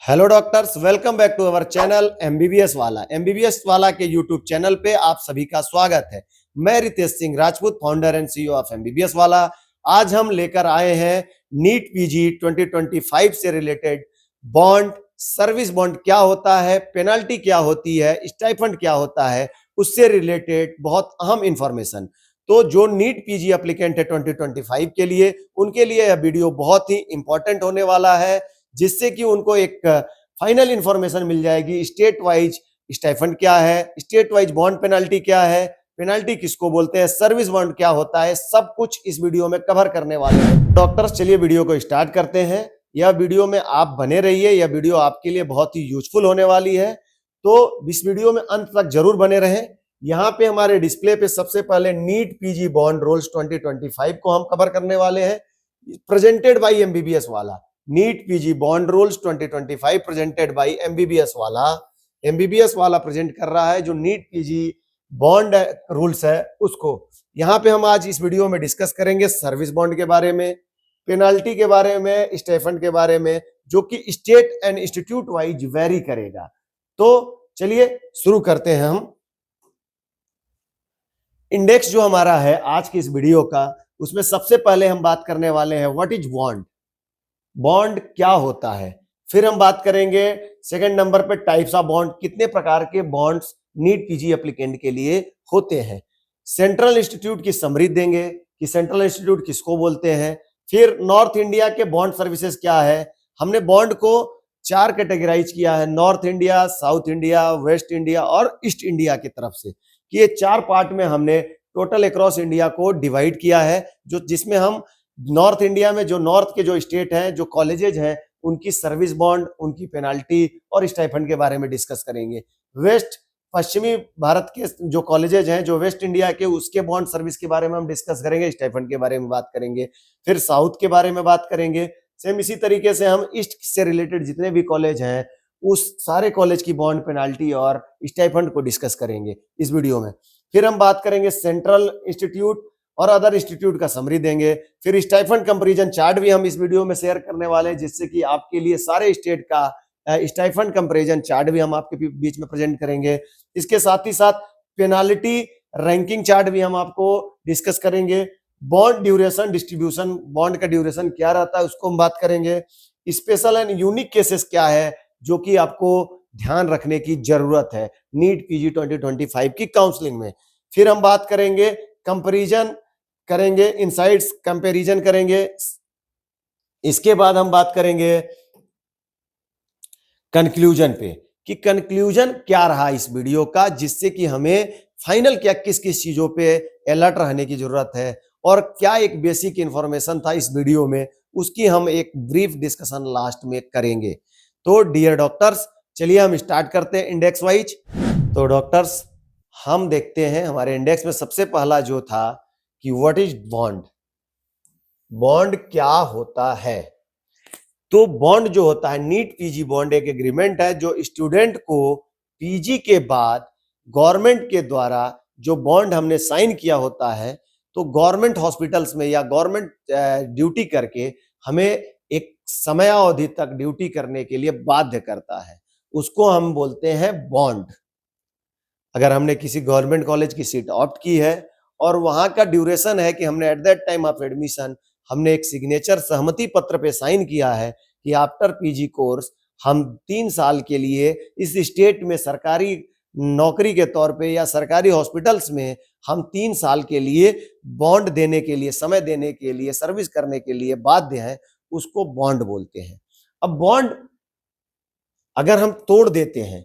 Hello doctors, welcome back to our channel MBBS वाला के YouTube channel पे आप सभी का स्वागत है। मैं Ritesh Singh Rajput, founder and CEO of MBBS वाला। आज हम लेकर आए हैं नीट पीजी 2025 से रिलेटेड बॉन्ड, सर्विस बॉन्ड क्या होता है, पेनल्टी क्या होती है, स्टाइपेंड क्या होता है, उससे रिलेटेड बहुत अहम इंफॉर्मेशन। तो जो नीट पीजी एप्लीकेंट है 2025 के लिए, उनके लिए यह वीडियो बहुत ही इंपॉर्टेंट होने वाला है, जिससे कि उनको एक फाइनल इंफॉर्मेशन मिल जाएगी। स्टेट वाइज स्टाइफंड क्या है, स्टेट वाइज बॉन्ड पेनल्टी क्या है, पेनल्टी किसको बोलते हैं, सर्विस बॉन्ड क्या होता है, सब कुछ इस वीडियो में कवर करने वाले हैं। डॉक्टर्स, चलिए वीडियो को स्टार्ट करते हैं। यह वीडियो में आप बने रहिए, यह वीडियो आपके लिए बहुत ही यूजफुल होने वाली है, तो इस वीडियो में अंत तक जरूर बने रहें। यहाँ पे हमारे डिस्प्ले पे सबसे पहले नीट पीजी बॉन्ड रूल्स 2025 को हम कवर करने वाले हैं, प्रेजेंटेड बाय एमबीबीएस वाला। NEET PG bond rules 2025 presented by MBBS वाला प्रेजेंट कर रहा है जो नीट पीजी बॉन्ड रूल्स है उसको। यहाँ पे हम आज इस वीडियो में डिस्कस करेंगे सर्विस बॉन्ड के बारे में, पेनाल्टी के बारे में, स्टाइपेंड के बारे में, जो कि state and institute wise very करेगा। तो चलिए शुरू करते हैं हम। इंडेक्स जो हमारा है आज की इस वीडियो का, उसमें सबसे पहले हम बात करने वाले हैं व्हाट इज बॉन्ड, बॉन्ड क्या होता है। फिर हम बात करेंगे सेकंड नंबर पे टाइप्स ऑफ बॉन्ड, कितने प्रकार के बॉन्ड्स नीट पीजी एप्लीकेंट के लिए होते हैं। सेंट्रल इंस्टीट्यूट की समरी देंगे कि सेंट्रल इंस्टीट्यूट किसको बोलते हैं। फिर नॉर्थ इंडिया के बॉन्ड सर्विसेज क्या है। हमने बॉन्ड को 4 कैटेगराइज किया है, north India, south India, waste India और ईस्ट इंडिया की तरफ से, कि ये 4 पार्ट में हमने टोटल अक्रॉस इंडिया को डिवाइड किया है, जो जिसमें हम नॉर्थ इंडिया में जो नॉर्थ के जो स्टेट हैं, जो कॉलेजेज हैं, उनकी सर्विस बॉन्ड, उनकी पेनाल्टी और स्टाइपेंड के बारे में डिस्कस करेंगे। वेस्ट पश्चिमी भारत के जो कॉलेजेज हैं, जो वेस्ट इंडिया के, उसके बॉन्ड सर्विस के बारे में हम डिस्कस करेंगे, स्टाइपेंड के बारे में बात करेंगे। फिर साउथ के बारे में बात करेंगे। सेम इसी तरीके से हम ईस्ट से रिलेटेड जितने भी कॉलेज हैं, उस सारे कॉलेज की बॉन्ड, पेनाल्टी और स्टाइपेंड को डिस्कस करेंगे इस वीडियो में। फिर हम बात करेंगे सेंट्रल इंस्टीट्यूट और अदर इंस्टीट्यूट का समरी देंगे। फिर स्टाइपेंड कंपैरिजन चार्ट भी हम इस वीडियो में शेयर करने वाले हैं, जिससे कि आपके लिए सारे स्टेट का स्टाइपेंड कंपैरिजन चार्ट भी हम आपके बीच में प्रेजेंट करेंगे। इसके साथ ही साथ पेनाल्टी रैंकिंग चार्ट भी हम आपको डिस्कस करेंगे। बॉन्ड ड्यूरेशन डिस्ट्रीब्यूशन, बॉन्ड का ड्यूरेशन क्या रहता है उसको हम बात करेंगे। स्पेशल एंड यूनिक केसेस क्या है जो कि आपको ध्यान रखने की जरूरत है नीट पीजी 2025 की काउंसलिंग में। फिर हम बात करेंगे कंपैरिजन करेंगे, इनसाइट्स कंपैरिजन करेंगे। इसके बाद हम बात करेंगे कंक्लूजन पे, कि कंक्लूजन क्या रहा इस वीडियो का, जिससे कि हमें फाइनल क्या किस किस चीजों पे अलर्ट रहने की जरूरत है और क्या एक बेसिक इंफॉर्मेशन था इस वीडियो में, उसकी हम एक ब्रीफ डिस्कशन लास्ट में करेंगे। तो डियर डॉक्टर्स, चलिए हम स्टार्ट करते हैं इंडेक्स वाइज। तो डॉक्टर्स, हम देखते हैं हमारे इंडेक्स में सबसे पहला जो था कि व्हाट इज बॉन्ड, बॉन्ड क्या होता है। तो बॉन्ड जो होता है, नीट पीजी बॉन्ड एक एग्रीमेंट है जो स्टूडेंट को पीजी के बाद गवर्नमेंट के द्वारा जो बॉन्ड हमने साइन किया होता है, तो गवर्नमेंट हॉस्पिटल्स में या गवर्नमेंट ड्यूटी करके हमें एक समयावधि तक ड्यूटी करने के लिए बाध्य करता है, उसको हम बोलते हैं बॉन्ड। अगर हमने किसी गवर्नमेंट कॉलेज की सीट ऑप्ट की है और वहां का ड्यूरेशन है कि हमने at that time of admission हमने एक सिग्नेचर सहमति पत्र पे साइन किया है कि आफ्टर पीजी कोर्स हम 3 साल के लिए इस स्टेट में सरकारी नौकरी के तौर पे या सरकारी हॉस्पिटल्स में हम 3 साल के लिए बॉन्ड देने के लिए, समय देने के लिए, सर्विस करने के लिए बाध्य हैं, उसको बॉन्ड बोलते हैं। अब बॉन्ड अगर हम तोड़ देते हैं,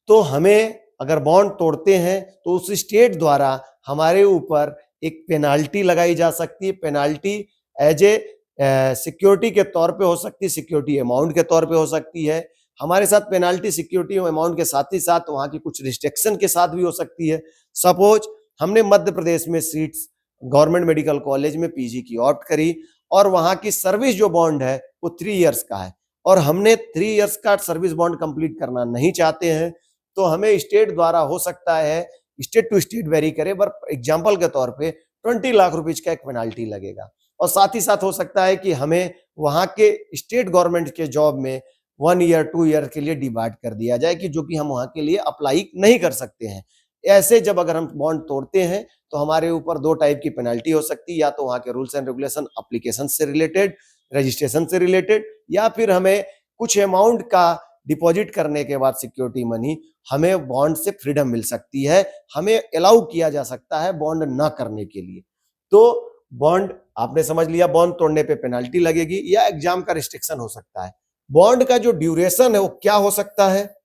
तो हमें, अगर बॉन्ड तोड़ते हैं तो उस स्टेट द्वारा हमारे ऊपर एक पेनाल्टी लगाई जा सकती है। पेनाल्टी एज ए सिक्योरिटी के तौर पे हो सकती है, सिक्योरिटी अमाउंट के तौर पे हो सकती है। हमारे साथ पेनाल्टी सिक्योरिटी अमाउंट के साथ ही साथ वहां की कुछ रिस्ट्रिक्शन के साथ भी हो सकती है। सपोज हमने मध्य प्रदेश में सीट्स गवर्नमेंट मेडिकल कॉलेज में पीजी की ऑप्ट करी और वहां की सर्विस जो बॉन्ड है वो 3 इयर्स का है और हमने 3 इयर्स का सर्विस बॉन्ड कंप्लीट करना नहीं चाहते हैं, तो हमें स्टेट द्वारा हो सकता है, स्टेट टू स्टेट वेरी करे, पर एग्जांपल के तौर पे 20 लाख रुपीज का एक पेनाल्टी लगेगा। और साथ ही साथ हो सकता है कि हमें वहां के स्टेट गवर्नमेंट के जॉब में 1 ईयर 2 ईयर के लिए डिवाइड कर दिया जाए कि जो कि हम वहां के लिए अप्लाई नहीं कर सकते हैं। ऐसे जब अगर हम बॉन्ड तोड़ते हैं तो हमारे ऊपर दो टाइप की पेनल्टी हो सकती है, या तो वहां के रूल्स एंड रेगुलेशन एप्लीकेशन से रिलेटेड, रजिस्ट्रेशन से रिलेटेड, या फिर हमें कुछ अमाउंट का डिपॉजिट करने के बाद सिक्योरिटी मनी हमें बॉन्ड से फ्रीडम मिल सकती है, हमें अलाउ किया जा सकता है बॉन्ड ना करने के लिए। तो बॉन्ड आपने समझ लिया, बॉन्ड तोड़ने पे पेनल्टी लगेगी या एग्जाम का रिस्ट्रिक्शन हो सकता है। बॉन्ड का जो ड्यूरेशन है वो क्या हो सकता है?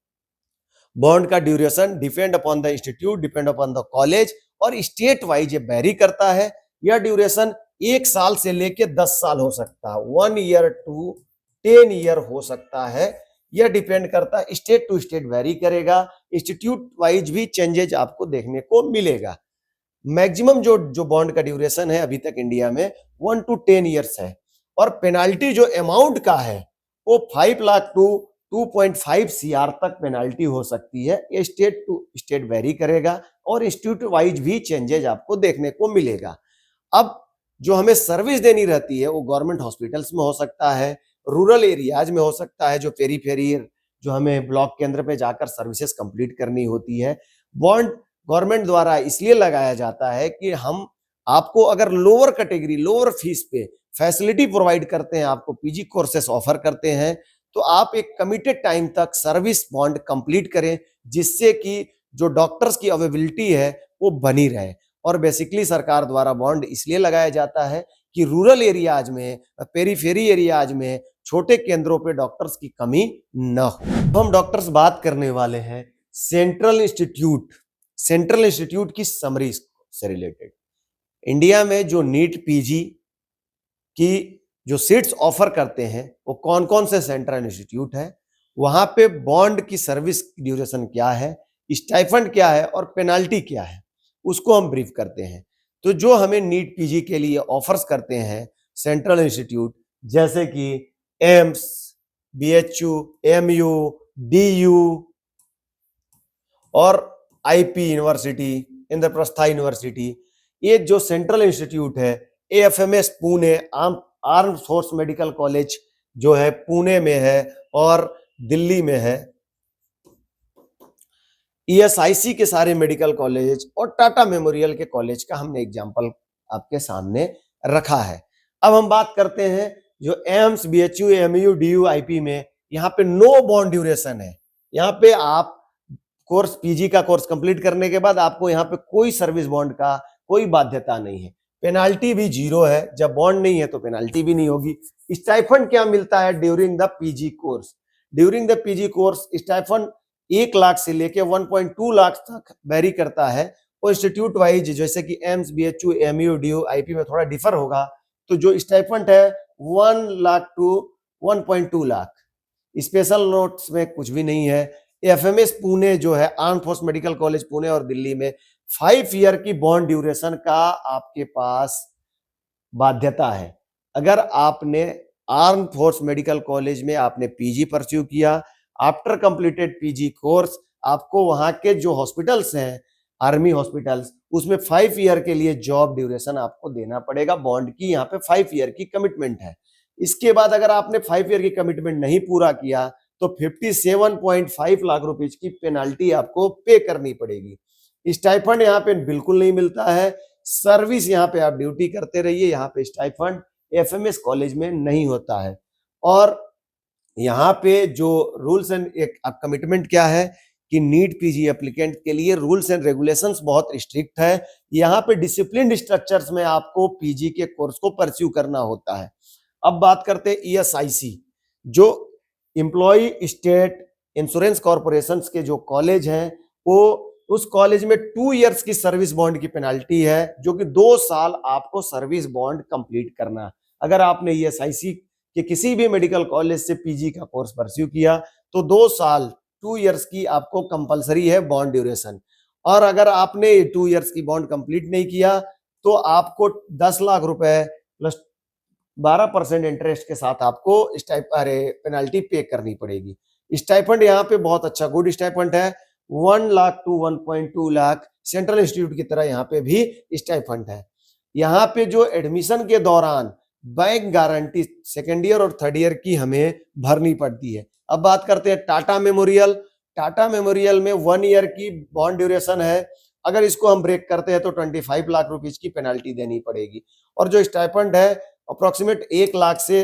बॉन्ड का duration depend upon the institute, depend upon the college और स्टेट वाइज ये वेरी करता है। यह ड्यूरेशन 1 साल से लेके 10 साल हो सकता है, 1 ईयर टू 10 ईयर हो सकता है। यह डिपेंड करता है, स्टेट टू स्टेट वेरी करेगा, इंस्टीट्यूट वाइज भी चेंजेज आपको देखने को मिलेगा। मैक्सिमम जो बॉन्ड का ड्यूरेशन है अभी तक इंडिया में 1 to 10 ईयर्स है। और पेनाल्टी जो अमाउंट का है वो 5 लाख टू 2.5 CR तक पेनाल्टी हो सकती है। ये स्टेट टू स्टेट वेरी करेगा और इंस्टीट्यूट वाइज भी चेंजेज आपको देखने को मिलेगा। अब जो हमें सर्विस देनी रहती है वो गवर्नमेंट हॉस्पिटल्स में हो सकता है, रूरल एरियाज में हो सकता है, जो पेरीफेरी जो हमें ब्लॉक केंद्र पे जाकर सर्विसेज कंप्लीट करनी होती है। बॉन्ड गवर्नमेंट द्वारा इसलिए लगाया जाता है कि हम आपको अगर लोअर कैटेगरी, लोअर फीस पे फैसिलिटी प्रोवाइड करते हैं, आपको पीजी कोर्सेस ऑफर करते हैं, तो आप एक कमिटेड टाइम तक सर्विस बॉन्ड कंप्लीट करें, जिससे कि जो डॉक्टर्स की अवेलेबिलिटी है वो बनी रहे। और बेसिकली सरकार द्वारा बॉन्ड इसलिए लगाया जाता है कि रूरल एरियाज में, पेरीफेरी एरियाज में, छोटे केंद्रों पे डॉक्टर्स की कमी न हो। हम डॉक्टर्स बात करने वाले हैं सेंट्रल इंस्टीट्यूट की समरी से रिलेटेड। इंडिया में जो नीट पीजी की जो सीट्स ऑफर करते हैं वो कौन कौन से सेंट्रल इंस्टीट्यूट है, वहां पे बॉन्ड की सर्विस ड्यूरेशन क्या है, स्टाइफंड क्या है और पेनाल्टी क्या है, उसको हम ब्रीफ करते हैं। तो जो हमें नीट पीजी के लिए ऑफर्स करते हैं सेंट्रल इंस्टीट्यूट, जैसे कि एम्स, बीएचयू, एमयू, डीयू और आईपी यूनिवर्सिटी, इंद्रप्रस्था यूनिवर्सिटी, ये जो सेंट्रल इंस्टीट्यूट है, AFMS Pune, arm force medical college जो है पुणे में है और दिल्ली में है, ईएसआईसी के सारे मेडिकल कॉलेज और टाटा मेमोरियल के कॉलेज का हमने एग्जांपल आपके सामने रखा है। अब हम बात करते हैं जो AIIMS, BHU, MU, DU, IP में, यहाँ पे नो बॉन्ड ड्यूरेशन है। यहाँ पे आप कोर्स, पीजी का कोर्स कंप्लीट करने के बाद आपको यहाँ पे कोई सर्विस बॉन्ड का कोई बाध्यता नहीं है, पेनाल्टी भी 0 है, जब बॉन्ड नहीं है तो पेनाल्टी भी नहीं होगी। स्टाइफंड क्या मिलता है during the PG course? During the PG course stipend 1 lakh से लेके 1.2 लाख तक वेरी करता है। और इंस्टीट्यूट वाइज जैसे कि AIIMS, BHU, MU, DU, IP में थोड़ा डिफर होगा, तो जो स्टाइफंड है 1 lakh to 1.2 lakh. Special notes में कुछ भी नहीं है। एफएमएस पुणे जो है, arm force medical college Pune और दिल्ली में 5 ईयर की बॉन्ड ड्यूरेशन का आपके पास बाध्यता है। अगर आपने आर्म फोर्स मेडिकल कॉलेज में आपने पीजी परस्यू किया, आफ्टर कंप्लीटेड पीजी कोर्स, आपको वहां के जो हॉस्पिटल्स हैं, आर्मी हॉस्पिटल्स, उसमें 5 ईयर के लिए जॉब ड्यूरेशन आपको देना पड़ेगा। बॉन्ड की यहाँ पे 5 ईयर की कमिटमेंट है। इसके बाद अगर आपने 5 ईयर की कमिटमेंट नहीं पूरा किया तो 57.5 लाख रुपीज की पेनाल्टी आपको पे करनी पड़ेगी। स्टाइफंड यहाँ पे बिल्कुल नहीं मिलता है। सर्विस यहाँ पे आप ड्यूटी करते रहिए, यहाँ पे स्टाइफंड एफएमएस कॉलेज में नहीं होता है। और यहाँ पे जो रूल्स एंड एक कमिटमेंट क्या है कि नीट पीजी एप्लीकेंट के लिए रूल्स एंड रेगुलेशंस बहुत स्ट्रिक्ट है। यहाँ पे डिसिप्लिन स्ट्रक्चर्स में आपको पीजी के कोर्स को परस्यू करना होता है। अब बात करते हैं ईएसआईसी, जो एम्प्लॉय स्टेट इंश्योरेंस कॉर्पोरेशन के जो कॉलेज हैं, वो उस कॉलेज में 2 इयर्स की सर्विस बॉन्ड की पेनाल्टी है, जो कि 2 साल आपको सर्विस बॉन्ड कंप्लीट करना। अगर आपने ईएसआईसी के किसी भी मेडिकल कॉलेज से पीजी का कोर्स परस्यू किया तो 2 साल 2 इयर्स की आपको कंपलसरी है बॉन्ड ड्यूरेशन। और अगर आपने 2 इयर्स की बॉन्ड कंप्लीट नहीं किया तो आपको 10 लाख रुपए प्लस 12% इंटरेस्ट के साथ आपको पेनाल्टी पे करनी पड़ेगी। स्टाइफंड यहाँ पे बहुत अच्छा गुड स्टाइफंड है, 1 lakh to 1.2 lakh. Central institute की तरह यहाँ पे भी स्टाइफंड है। यहाँ पे जो एडमिशन के दौरान बैंक गारंटी 2nd ईयर और 3rd ईयर की हमें भरनी पड़ती है। अब बात करते हैं टाटा मेमोरियल। टाटा मेमोरियल में 1 ईयर की बॉन्ड ड्यूरेशन है। अगर इसको हम ब्रेक करते हैं तो 25 लाख रुपीज की पेनल्टी देनी पड़ेगी। और जो स्टाइपेंड है अप्रोक्सीमेट 1 लाख से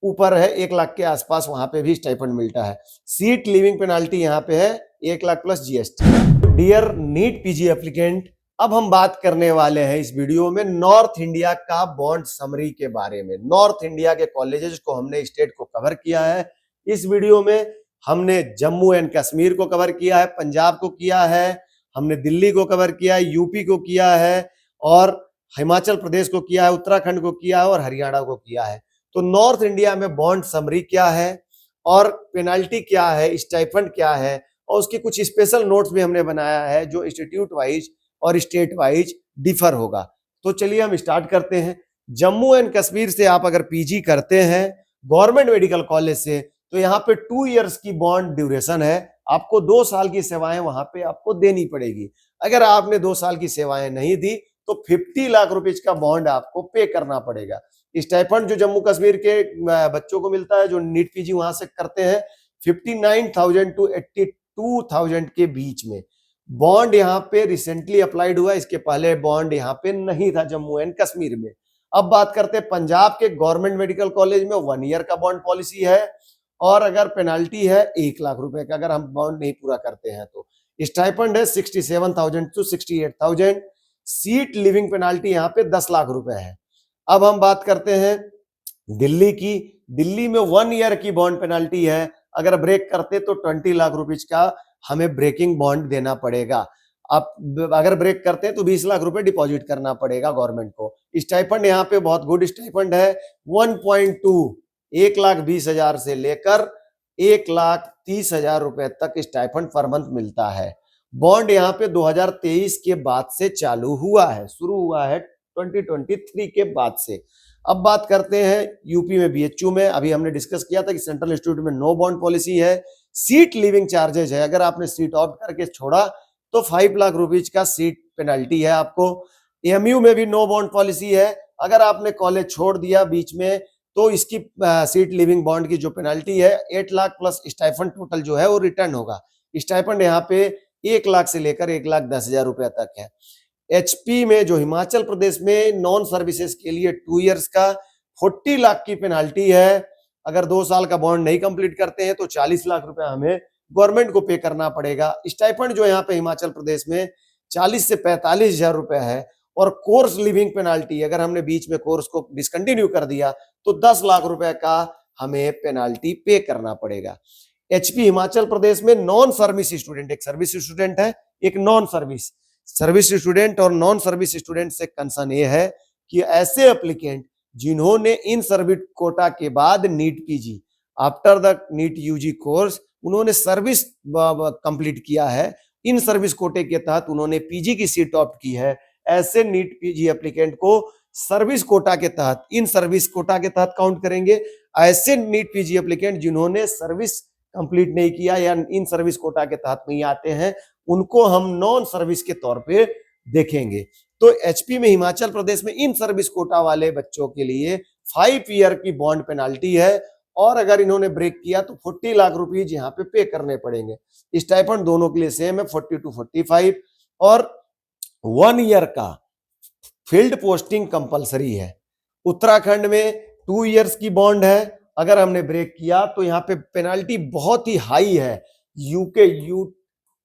ऊपर है, 1 लाख के आसपास वहां पे भी स्टाइपेंड मिलता है। सीट लिविंग पेनाल्टी यहाँ पे है 1 lakh plus GST. Dear NEET PG applicant, अब हम बात करने वाले हैं इस वीडियो में नॉर्थ इंडिया का बॉन्ड समरी के बारे में। नॉर्थ इंडिया के कॉलेजेस को हमने स्टेट को कवर किया है। इस वीडियो में हमने जम्मू एंड कश्मीर को कवर किया है, पंजाब को किया है, हमने दिल्ली को कवर किया है, यूपी को किया है और हिमाचल प्रदेश को किया है, उत्तराखंड को किया है और हरियाणा को किया है। तो नॉर्थ इंडिया में बॉन्ड समरी क्या है और पेनाल्टी क्या है, स्टाइपेंड क्या है और उसके कुछ स्पेशल नोट्स भी हमने बनाया है जो इंस्टीट्यूट वाइज और स्टेट वाइज डिफर होगा। तो चलिए हम स्टार्ट करते हैं। जम्मू एंड कश्मीर से आप अगर पीजी करते हैं गवर्नमेंट मेडिकल कॉलेज से तो यहाँ पे 2 इयर्स की बॉन्ड ड्यूरेशन है। आपको 2 साल की सेवाएं वहां पे आपको देनी पड़ेगी। अगर आपने 2 साल की सेवाएं नहीं दी तो 50 लाख रुपीज का बॉन्ड आपको पे करना पड़ेगा। स्टाइपेंड जो जम्मू कश्मीर के बच्चों को मिलता है जो नीट पीजी वहां से करते हैं 59,000 टू 82,000 के बीच में। बॉन्ड यहाँ पे रिसेंटली अप्लाइड हुआ, इसके पहले बॉन्ड यहाँ पे नहीं था जम्मू एंड कश्मीर में। अब बात करते हैं पंजाब के गवर्नमेंट मेडिकल कॉलेज में 1 ईयर का बॉन्ड पॉलिसी है और अगर पेनाल्टी है 1 लाख रुपए का अगर हम बॉन्ड नहीं पूरा करते हैं तो। स्टाइपेंड है 67,000 टू 68,000। सीट लिविंग पेनाल्टी यहाँ पे 10 लाख रुपए है। अब हम बात करते हैं दिल्ली की। दिल्ली में 1 ईयर की बॉन्ड पेनाल्टी है, अगर ब्रेक करते तो 20 लाख रुपीज का हमें ब्रेकिंग बॉन्ड देना पड़ेगा। आप अगर ब्रेक करते हैं तो 20 लाख रुपए डिपॉजिट करना पड़ेगा गवर्नमेंट को। स्टाइपेंड यहाँ पे बहुत गुड स्टाइपेंड है 1.2 1,20,000 से लेकर 1,30,000 रुपए तक स्टाइपेंड पर मंथ मिलता है। बॉन्ड यहाँ पे 2023 के बाद से चालू हुआ है, शुरू हुआ है 2023 के बाद से। अब बात करते हैं यूपी में बीएचयू में। अभी हमने डिस्कस किया था कि सेंट्रल इंस्टीट्यूट में नो बॉन्ड पॉलिसी है। सीट लिविंग चार्जेज है, अगर आपने सीट ऑप्ट करके छोड़ा तो 5 लाख रुपीज का सीट पेनल्टी है आपको। एमयू में भी नो बॉन्ड पॉलिसी है, अगर आपने कॉलेज छोड़ दिया बीच में तो इसकी सीट लिविंग बॉन्ड की जो पेनल्टी है 8 लाख प्लस स्टाइपेंड टोटल जो है वो रिटर्न होगा। स्टाइपेंड यहाँ पे 1 लाख से लेकर 1,10,000 रुपए तक है। एचपी में जो हिमाचल प्रदेश में नॉन सर्विसेज के लिए 2 इयर्स का 40 लाख की पेनाल्टी है। अगर 2 साल का बॉन्ड नहीं कंप्लीट करते हैं तो 40 लाख रुपए हमें गवर्नमेंट को पे करना पड़ेगा। स्टाइपेंड जो यहाँ पे हिमाचल प्रदेश में 40 से 45,000 रुपए है। और कोर्स लिविंग पेनाल्टी, अगर हमने बीच में कोर्स को डिसकंटिन्यू कर दिया तो 10 लाख रुपए का हमें पेनाल्टी पे करना पड़ेगा। एचपी हिमाचल प्रदेश में नॉन सर्विस स्टूडेंट, एक सर्विस स्टूडेंट है एक नॉन सर्विस। सर्विस स्टूडेंट और नॉन सर्विस स्टूडेंट से कंसर्न ये है कि ऐसे एप्लीकेंट जिन्होंने इन सर्विस कोटा के बाद NEET PG after the NEET UG course उन्होंने सर्विस कंप्लीट किया है, इन सर्विस कोटे के तहत उन्होंने पीजी की सीट ऑप्ट की है, ऐसे नीट पीजी एप्लीकेंट को सर्विस कोटा के तहत, इन सर्विस कोटा के तहत काउंट करेंगे। ऐसे नीट पीजी एप्लीकेंट जिन्होंने सर्विस कंप्लीट नहीं किया या इन सर्विस कोटा के तहत नहीं आते हैं उनको हम नॉन सर्विस के तौर पे देखेंगे। तो एचपी में हिमाचल प्रदेश में इन सर्विस कोटा वाले बच्चों के लिए 5 ईयर की बॉन्ड पेनाल्टी है और अगर इन्होंने ब्रेक किया तो 40 लाख रुपीज यहाँ पे करने पड़ेंगे। स्टाइपेंड दोनों के लिए सेम है 40 टू 45 और 1 ईयर का फील्ड पोस्टिंग कंपलसरी है। उत्तराखंड में 2 इयर्स की बॉन्ड है, अगर हमने ब्रेक किया तो यहाँ पे पेनाल्टी बहुत ही हाई है।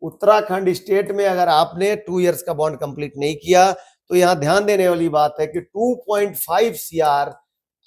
उत्तराखंड स्टेट में अगर आपने 2 इयर्स का बॉन्ड कंप्लीट नहीं किया तो यहाँ ध्यान देने वाली बात है कि 2.5 CR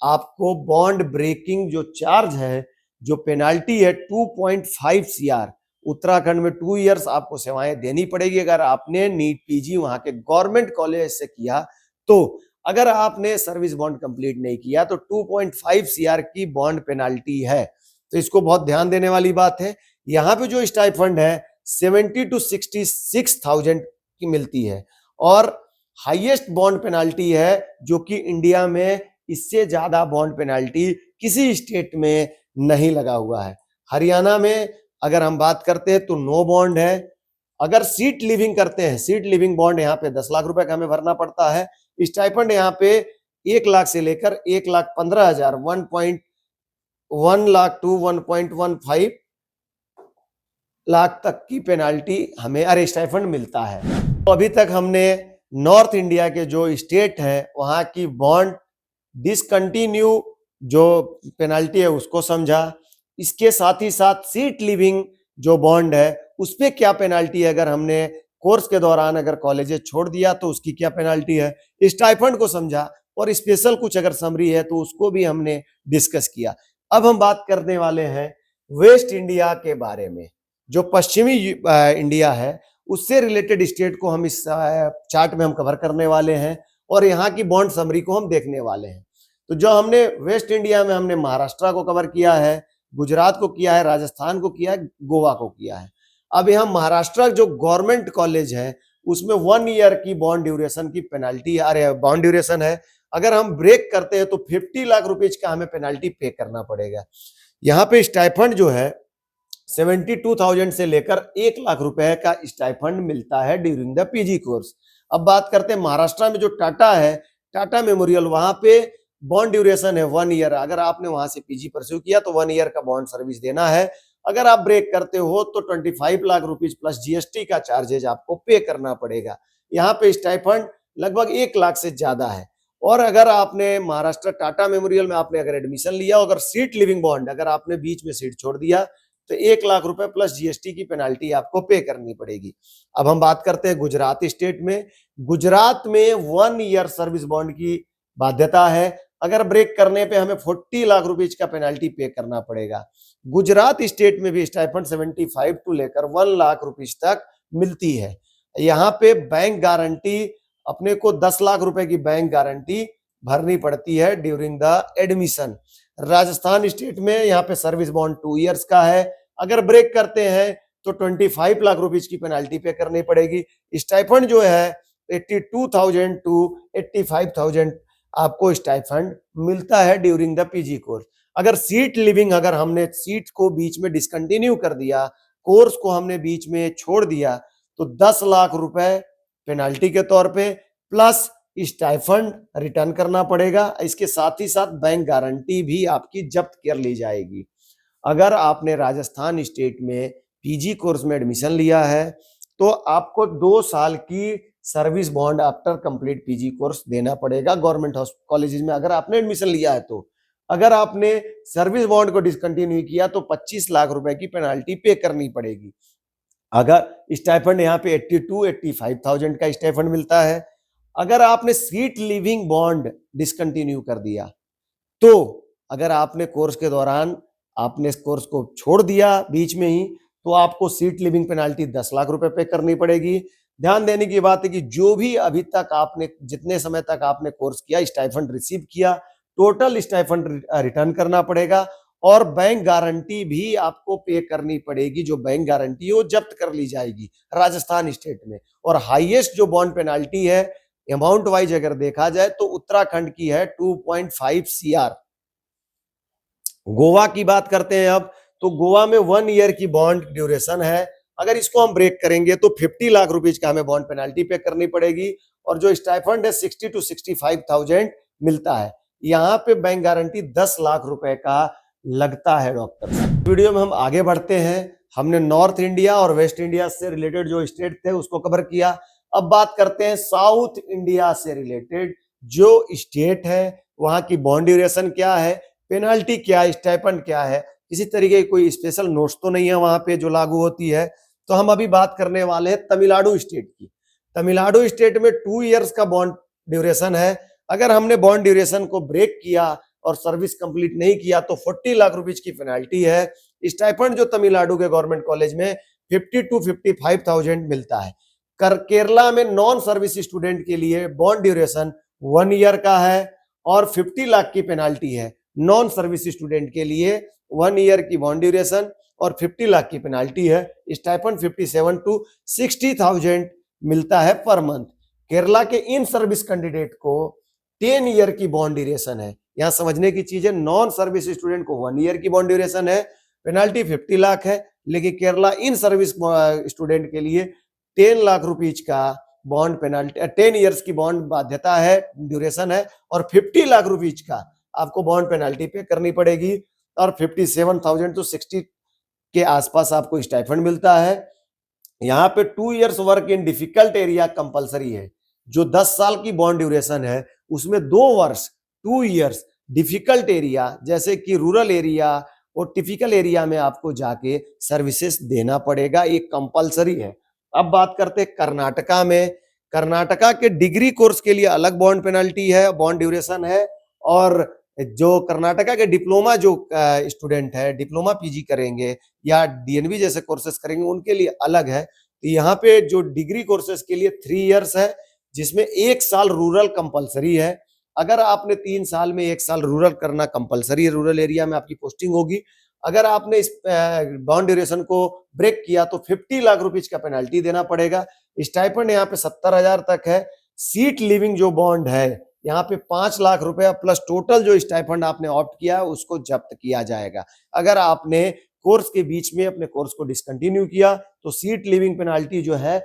आपको बॉन्ड ब्रेकिंग जो चार्ज है, जो पेनाल्टी है 2.5 CR उत्तराखंड में 2 इयर्स आपको सेवाएं देनी पड़ेगी अगर आपने नीट पीजी वहां के गवर्नमेंट कॉलेज से किया तो। अगर आपने सर्विस बॉन्ड कंप्लीट नहीं किया तो 2.5 CR की बॉन्ड पेनाल्टी है, तो इसको बहुत ध्यान देने वाली बात है। यहाँ पे जो स्टाइपेंड है 70 टू 66,000 की मिलती है और हाईएस्ट बॉन्ड पेनाल्टी है जो कि इंडिया में इससे ज्यादा बॉन्ड पेनाल्टी किसी स्टेट में नहीं लगा हुआ है। हरियाणा में अगर हम बात करते हैं तो नो बॉन्ड है। अगर सीट लिविंग करते हैं, सीट लिविंग बॉन्ड यहाँ पे 10 लाख रुपए का हमें भरना पड़ता है। स्टाइपेंड यहाँ पे 1 लाख से लेकर 1,15,000 1 लाख टू 1.15 लाख तक की पेनाल्टी हमें अरे स्टाइफंड मिलता है। तो अभी तक हमने नॉर्थ इंडिया के जो स्टेट है वहां की बॉन्ड डिसकंटिन्यू जो पेनाल्टी है उसको समझा। इसके साथ ही साथ सीट लिविंग जो बॉन्ड है उस पे क्या पेनाल्टी है, अगर हमने कोर्स के दौरान अगर कॉलेजेस छोड़ दिया तो उसकी क्या पेनाल्टी है, स्टाइफंड को समझा और स्पेशल कुछ अगर समरी है तो उसको भी हमने डिस्कस किया। अब हम बात करने वाले हैं वेस्ट इंडिया के बारे में। जो पश्चिमी इंडिया है उससे रिलेटेड स्टेट को हम इस चार्ट में हम कवर करने वाले हैं और यहाँ की बॉन्ड समरी को हम देखने वाले हैं। तो जो हमने वेस्ट इंडिया में हमने महाराष्ट्र को कवर किया है, गुजरात को किया है, राजस्थान को किया है, गोवा को किया है। अब यहाँ महाराष्ट्र जो गवर्नमेंट कॉलेज है उसमें 1 ईयर की बॉन्ड ड्यूरेशन की पेनाल्टी अरे बॉन्ड ड्यूरेशन है। अगर हम ब्रेक करते हैं तो 50 लाख रुपीज का हमें पेनाल्टी पे करना पड़ेगा। यहाँ पे स्टाइफंड जो है 72,000 से लेकर 1 लाख रुपए का स्टाइफंड मिलता है ड्यूरिंग द पीजी कोर्स। अब बात करते हैं महाराष्ट्र में जो टाटा है, टाटा मेमोरियल, वहां पे बॉन्ड ड्यूरेशन है 1 ईयर। अगर आपने वहां से पीजी परस्यू किया तो 1 ईयर का बॉन्ड सर्विस देना है। अगर आप ब्रेक करते हो तो 25 लाख रुपीज प्लस जीएसटी का चार्जेज आपको पे करना पड़ेगा। यहाँ पे स्टाइफंड लगभग 1 लाख से ज्यादा है। और अगर आपने महाराष्ट्र टाटा मेमोरियल में आपने अगर एडमिशन लिया, अगर सीट लिविंग बॉन्ड अगर आपने बीच में सीट छोड़ दिया तो 1 लाख रुपए प्लस जीएसटी की पेनाल्टी आपको पे करनी पड़ेगी। अब हम बात करते हैं गुजरात स्टेट में। गुजरात में 1 ईयर सर्विस बॉन्ड की बाध्यता है। अगर ब्रेक करने पे हमें 40 लाख रुपीज का पेनाल्टी पे करना पड़ेगा। गुजरात स्टेट में भी स्टाइफंड 75 टू लेकर 1 लाख रुपीज तक मिलती है। यहाँ पे बैंक गारंटी अपने को 10 लाख रुपए की बैंक गारंटी भरनी पड़ती है during the admission. Rajasthan state में यहाँ पे सर्विस बॉन्ड 2 इयर्स का है। अगर ब्रेक करते हैं तो 25 लाख रुपीज की पेनाल्टी पे करनी पड़ेगी। स्टाइफंड जो है 82,000 टू 85,000 आपको स्टाइफंड मिलता है ड्यूरिंग द पीजी कोर्स। अगर सीट लिविंग अगर हमने सीट को बीच में डिसकंटिन्यू कर दिया, कोर्स को हमने बीच में छोड़ दिया तो 10 लाख रुपए पेनाल्टी के तौर पे प्लस स्टाइफंड रिटर्न करना पड़ेगा। इसके साथ ही साथ बैंक गारंटी भी आपकी जब्त कर ली जाएगी। अगर आपने राजस्थान स्टेट में पीजी कोर्स में एडमिशन लिया है तो आपको 2 साल की service bond after complete PG course देना पड़ेगा गवर्नमेंट कॉलेजेस में अगर आपने एडमिशन लिया है तो। अगर आपने सर्विस बॉन्ड को डिसकंटिन्यू किया तो 25 लाख रुपए की पेनाल्टी पे करनी पड़ेगी। अगर स्टाइफंड यहाँ पे 85,000 का स्टाइफंड मिलता है। अगर आपने सीट लिविंग बॉन्ड डिसकंटिन्यू कर दिया तो अगर आपने कोर्स के दौरान आपने इस कोर्स को छोड़ दिया बीच में ही तो आपको सीट लिविंग पेनाल्टी 10 लाख रुपए पे करनी पड़ेगी। ध्यान देने की बात है कि जो भी अभी तक आपने जितने समय तक आपने कोर्स किया स्टाइफंड रिसीव किया, टोटल स्टाइफंड रिटर्न करना पड़ेगा और बैंक गारंटी भी आपको पे करनी पड़ेगी। जो बैंक गारंटी है वो जब्त कर ली जाएगी राजस्थान स्टेट में। और हाईएस्ट जो बॉन्ड पेनाल्टी है अमाउंट वाइज अगर देखा जाए तो उत्तराखंड की है 2.5 सीआर। गोवा की बात करते हैं अब तो गोवा में 1 ईयर की बॉन्ड ड्यूरेशन है। अगर इसको हम ब्रेक करेंगे तो 50 लाख रुपीज का हमें बॉन्ड पेनाल्टी पे करनी पड़ेगी और जो स्टाइफंड है 60 टू 65,000 मिलता है। यहाँ पे बैंक गारंटी 10 लाख रुपए का लगता है डॉक्टर। वीडियो में हम आगे बढ़ते हैं। हमने नॉर्थ इंडिया और वेस्ट इंडिया से रिलेटेड जो स्टेट थे उसको कवर किया। अब बात करते हैं साउथ इंडिया से रिलेटेड जो स्टेट है वहां की बॉन्ड ड्यूरेशन क्या है, पेनाल्टी क्या है, स्टाइपेंड क्या है। किसी तरीके की कोई स्पेशल नोट्स तो नहीं है वहां पे जो लागू होती है। तो हम अभी बात करने वाले हैं तमिलनाडु स्टेट की। तमिलनाडु स्टेट में 2 इयर्स का बॉन्ड ड्यूरेशन है। अगर हमने बॉन्ड ड्यूरेशन को ब्रेक किया और सर्विस कंप्लीट नहीं किया तो 40 लाख रुपीज की पेनाल्टी है। स्टाइपेंड जो तमिलनाडु के गवर्नमेंट कॉलेज में 50 टू 55,000 मिलता है। केरला में नॉन सर्विस स्टूडेंट के लिए बॉन्ड ड्यूरेशन 1 ईयर का है और 50 लाख की पेनाल्टी है। नॉन सर्विस स्टूडेंट के लिए 1 ईयर की बॉन्ड ड्यूरेशन और 50 लाख की पेनाल्टी है। स्टाइपेंड 57 टू 60,000 मिलता है पर मंथ। केरला के इन सर्विस कैंडिडेट को 10 ईयर की बॉन्ड ड्यूरेशन है। यहां समझने की चीज है, नॉन सर्विस स्टूडेंट को 1 ईयर की बॉन्ड ड्यूरेशन है, पेनाल्टी 50 लाख है। लेकिन केरला इन सर्विस स्टूडेंट के लिए 10 लाख रुपीज का बॉन्ड पेनाल्टी 10 इयर्स की बॉन्ड बाध्यता है, ड्यूरेशन है और 50 लाख रुपीज का आपको बॉन्ड पेनाल्टी पे करनी पड़ेगी। और 57,000 to 60 के आसपास आपको स्टाइपेंड मिलता है। यहाँ पे 2 years work in difficult area compulsory है। जो 10 साल की बॉन्ड ड्यूरेशन है उसमें 2 वर्ष 2 इयर्स डिफिकल्ट एरिया जैसे कि रूरल एरिया और टिपिकल एरिया में आपको जाके सर्विसेज देना पड़ेगा, ये कंपलसरी है। अब बात करते हैं कर्नाटका में। कर्नाटका के डिग्री कोर्स के लिए अलग बॉन्ड पेनल्टी है, बॉन्ड ड्यूरेशन है, और जो कर्नाटका के डिप्लोमा जो स्टूडेंट है, डिप्लोमा पीजी करेंगे या डीएनबी जैसे कोर्सेज करेंगे उनके लिए अलग है। तो यहाँ पे जो डिग्री कोर्सेज के लिए 3 इयर्स है, जिसमें 1 साल रूरल कंपलसरी है। अगर आपने 3 साल में 1 साल रूरल करना कंपलसरी है, रूरल एरिया में आपकी पोस्टिंग होगी। अगर आपने इस बॉन्ड ड्यूरेशन को ब्रेक किया तो 50 लाख रुपीज का पेनल्टी देना पड़ेगा। स्टाइपेंड यहाँ पे 70,000 तक है। सीट लिविंग जो बॉन्ड है यहाँ पे 5 लाख रुपया प्लस टोटल जो स्टाइपेंड आपने ऑप्ट किया है उसको जब्त किया जाएगा। अगर आपने कोर्स के बीच में अपने कोर्स को डिसकंटिन्यू किया तो सीट लिविंग पेनाल्टी जो है